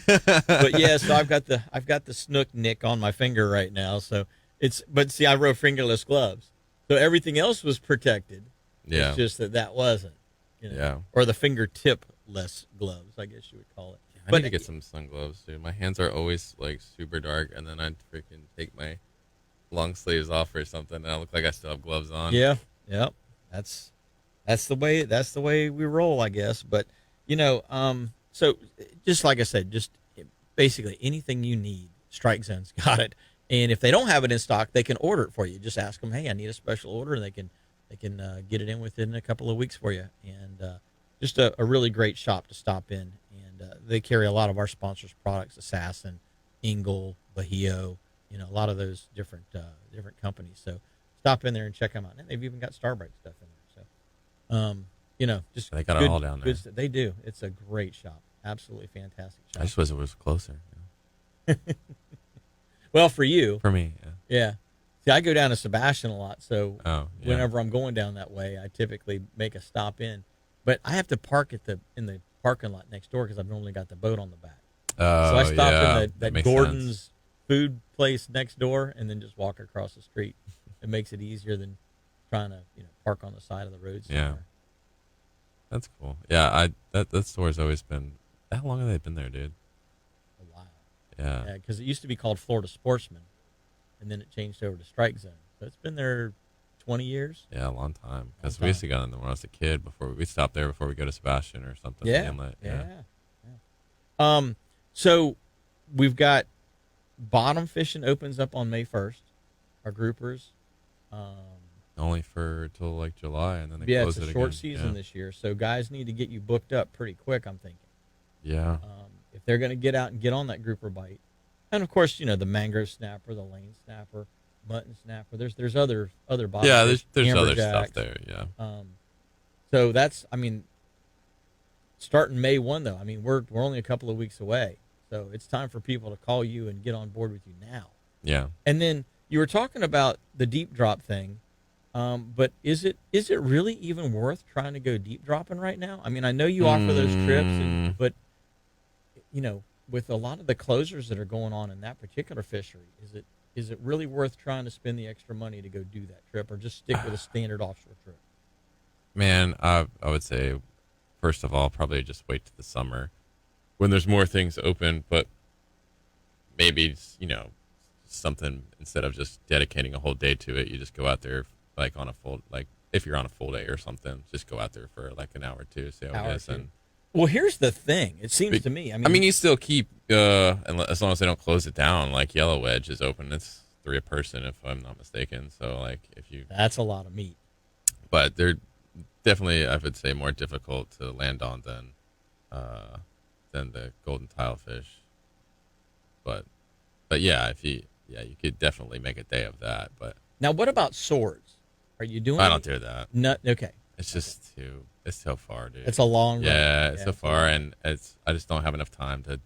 But so I've got the snook nick on my finger right now. So but see, I wore fingerless gloves, so everything else was protected. Yeah. It's just that wasn't. Yeah. Or the fingertip less gloves, I guess you would call it. I need to get some sun gloves, dude. My hands are always like super dark, and then I freaking take my long sleeves off or something, and I look like I still have gloves on. Yeah, yep. That's the way we roll, I guess. But so just like I said, just basically anything you need, Strike Zone's got it. And if they don't have it in stock, they can order it for you. Just ask them, hey, I need a special order, and they can get it in within a couple of weeks for you. And just a really great shop to stop in. And they carry a lot of our sponsors' products: Assassin, Engel, Bahio, a lot of those different companies. So stop in there and check them out. And they've even got Starbreak stuff in there. So, just they got good, it all down there. They do. It's a great shop. Absolutely fantastic shop. I just wish it was closer. Well, for you. For me, yeah. Yeah. See, I go down to Sebastian a lot, so yeah. whenever I'm going down that way, I typically make a stop in. But I have to park in the parking lot next door because I've normally got the boat on the back. So I stop in that Gordon's sense. food place next door and then just walk across the street. It makes it easier than trying to park on the side of the road somewhere. Yeah. That's cool. Yeah, that store's always been. How long have they been there, dude? A while. Yeah. Because it used to be called Florida Sportsman, and then it changed over to Strike Zone. So it's been there 20 years. Yeah, a long time. Because we used to go in there when I was a kid. Before we stopped there before we go to Sebastian or something. Yeah. Inlet. Yeah. So we've got bottom fishing opens up on May 1st. Our groupers. Only for till like July, and then they Yeah, close it's it a short again. season this year, so guys need to get you booked up pretty quick, I'm thinking. Yeah. If they're going to get out and get on that grouper bite. And, of course, the mangrove snapper, the lane snapper, mutton snapper. There's other bottom Yeah, fish, there's other amberjacks. stuff there, yeah. So that's, starting May 1, though. We're only a couple of weeks away. So it's time for people to call you and get on board with you now. Yeah. And then you were talking about the deep drop thing. But is it really even worth trying to go deep dropping right now? I know you offer those trips, but with a lot of the closures that are going on in that particular fishery, is it really worth trying to spend the extra money to go do that trip, or just stick with a standard offshore trip? Man, I would say, first of all, probably just wait to the summer when there's more things open, but maybe, something instead of just dedicating a whole day to it, you just go out there like on a full, like if you're on a full day or something, just go out there for like an hour or two, see how it is. And well, here's the thing. It seems to me, you still keep, as long as they don't close it down, like Yellow Wedge is open. It's 3 a person, if I'm not mistaken. So like that's a lot of meat. But they're definitely, I would say, more difficult to land on than the golden tilefish. But yeah, you could definitely make a day of that. But now, what about swords? Are you doing? I don't do that. No, okay. It's just it's so far, dude. It's a long run. Yeah, it's so far, and I just don't have enough time to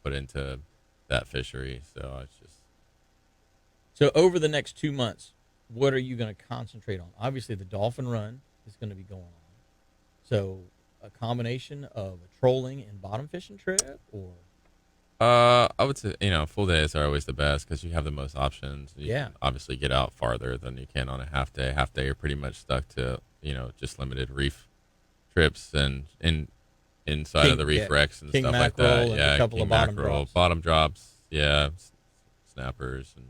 put into that fishery. So it's just. So over the next 2 months, what are you going to concentrate on? Obviously, the dolphin run is going to be going on. So a combination of a trolling and bottom fishing trip, or. I would say, full days are always the best because you have the most options. You can obviously get out farther than you can on a half day. Half day, you're pretty much stuck to, just limited reef trips and inside of the reef wrecks and stuff like that. Yeah, a couple of bottom drops. Bottom drops, snappers and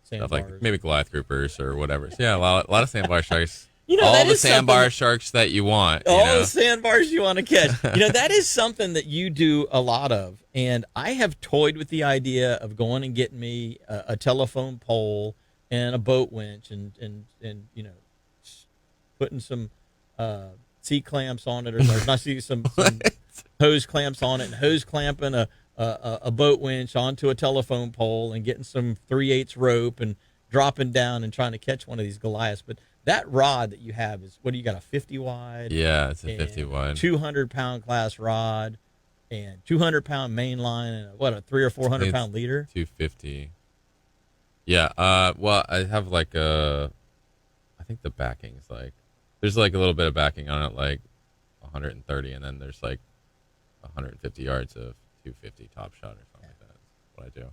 stuff like maybe Goliath groupers or whatever. So, yeah, a lot of sandbar sharks. All the sandbar sharks that you want. All the sandbars you want to catch. That is something that you do a lot of. And I have toyed with the idea of going and getting me a telephone pole and a boat winch and putting some C-clamps on it, or not some hose clamps on it, and hose clamping a boat winch onto a telephone pole and getting some 3/8 rope and dropping down and trying to catch one of these Goliaths. But that rod that you have is, what do you got, a 50 wide? Yeah, it's a 50 wide. 200-pound class rod and 200-pound main line and a 300 or 400-pound leader? 250. Yeah, well, I have I think the backing's there's a little bit of backing on it, 130, and then there's 150 yards of 250 top shot or something like that. That's what I do.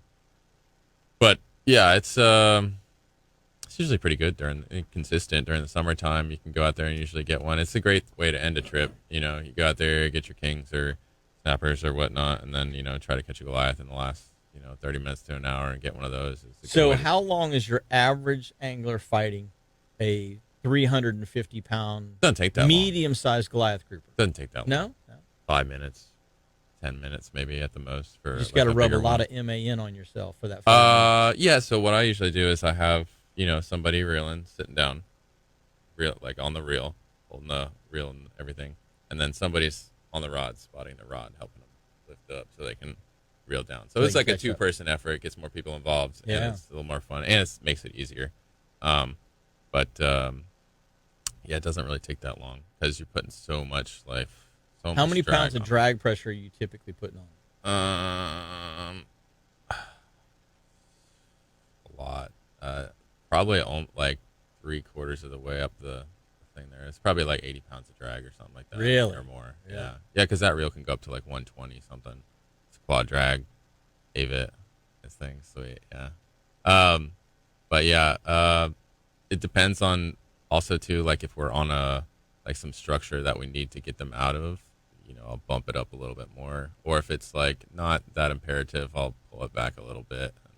But yeah, it's It's usually pretty good consistent during the summertime. You can go out there and usually get one. It's a great way to end a trip. You know, you go out there, get your kings or snappers or whatnot, and then, you know, try to catch a Goliath in the last, 30 minutes to an hour and get one of those. So how long is your average angler fighting a 350-pound Doesn't take that medium-sized Goliath grouper? Doesn't take that long. No? 5 minutes, 10 minutes maybe at the most. For You just like got to rub a lot one. of MAN on yourself for that 5 minutes. Yeah, so what I usually do is I have, somebody reeling, sitting down, like on the reel, holding the reel and everything. And then somebody's on the rod, spotting the rod, helping them lift up so they can reel down. So it's like a two-person effort. It gets more people involved, and it's a little more fun, and it makes it easier. Yeah, it doesn't really take that long because you're putting so much life. How many pounds of drag pressure are you typically putting on? A lot. Probably like 3/4 of the way up the thing there. It's probably like 80 pounds of drag or something like that. Really? Or more. Yeah. Yeah, because that reel can go up to like 120 something. It's quad drag, Avit, this thing, sweet. Yeah. But yeah, it depends on also too, like if we're on some structure that we need to get them out of, I'll bump it up a little bit more. Or if it's like not that imperative, I'll pull it back a little bit and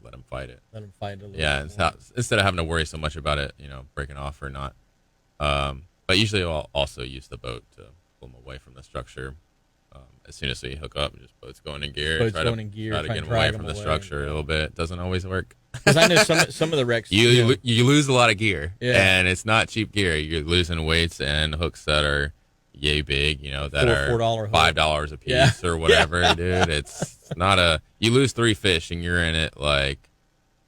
let them fight it. Let them fight it a little bit. Yeah, instead of having to worry so much about it, breaking off or not. But usually I'll also use the boat to pull them away from the structure. As soon as we hook up, just boat's going in gear. Try to get them away from the structure a little bit. Doesn't always work. Because I know some of the wrecks. You lose a lot of gear, and it's not cheap gear. You're losing weights and hooks that are yay big, that are $5 a piece or whatever, dude. It's not you lose 3 fish and you're in it like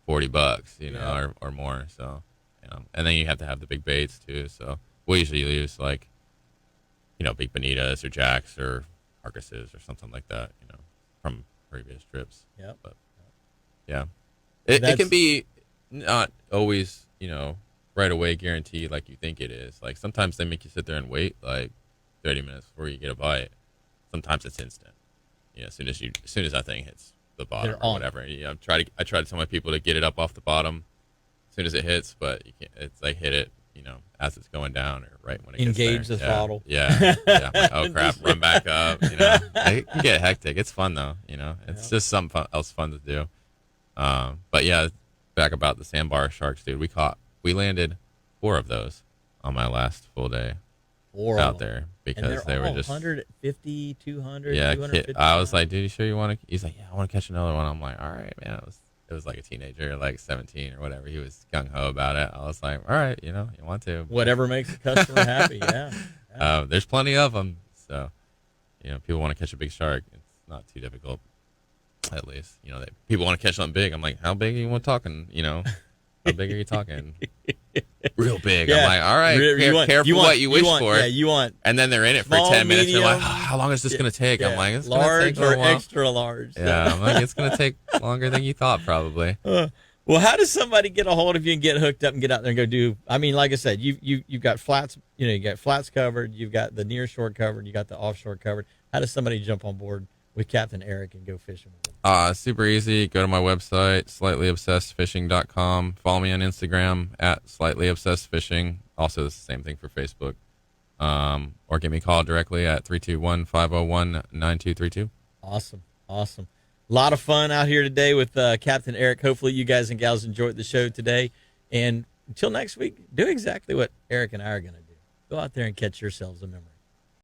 $40, or more. So, and then you have to have the big baits too. So we usually use like, big bonitas or jacks or carcasses or something like that, from previous trips. Yeah. But yeah, it can be not always, right away guaranteed like you think it is. Like sometimes they make you sit there and wait like 30 minutes before you get a bite. Sometimes it's instant. As soon as that thing hits the bottom or whatever. I try to tell my people to get it up off the bottom as soon as it hits, but you can't. It's like hit it, as it's going down or right when it engage gets there. the throttle. Yeah. I'm like, oh crap, run back up. It can get hectic. It's fun though. It's just something else fun to do. But yeah, back about the sandbar sharks, dude. We landed 4 of those on my last full day out there because they were just 150, 200. Yeah, 250 I was like, dude, you sure you want to? He's like, yeah, I want to catch another one. I'm like, all right, man. It was like a teenager, like 17 or whatever. He was gung ho about it. I was like, all right, you want to. Whatever makes the customer happy, yeah. There's plenty of them. So, people want to catch a big shark. It's not too difficult, at least. People want to catch something big. I'm like, how big are you talking? How big are you talking? Real big. Yeah. I'm like, all right, careful what you wish for. Yeah, you want. And then they're in it for 10 minutes. And they're like, how long is this going to take? I'm like, it's large or a while. extra large. Yeah, I'm like, it's going to take longer than you thought, probably. Well, how does somebody get a hold of you and get hooked up and get out there and go do? I mean, like I said, you've got flats. You got flats covered. You've got the near shore covered. You got the offshore covered. How does somebody jump on board with Captain Eric and go fishing with him? Super easy. Go to my website, slightlyobsessedfishing.com. Follow me on Instagram at slightlyobsessedfishing. Also, it's the same thing for Facebook. Or give me a call directly at 321-501-9232. Awesome. A lot of fun out here today with Captain Eric. Hopefully you guys and gals enjoyed the show today. And until next week, do exactly what Eric and I are going to do. Go out there and catch yourselves a memory.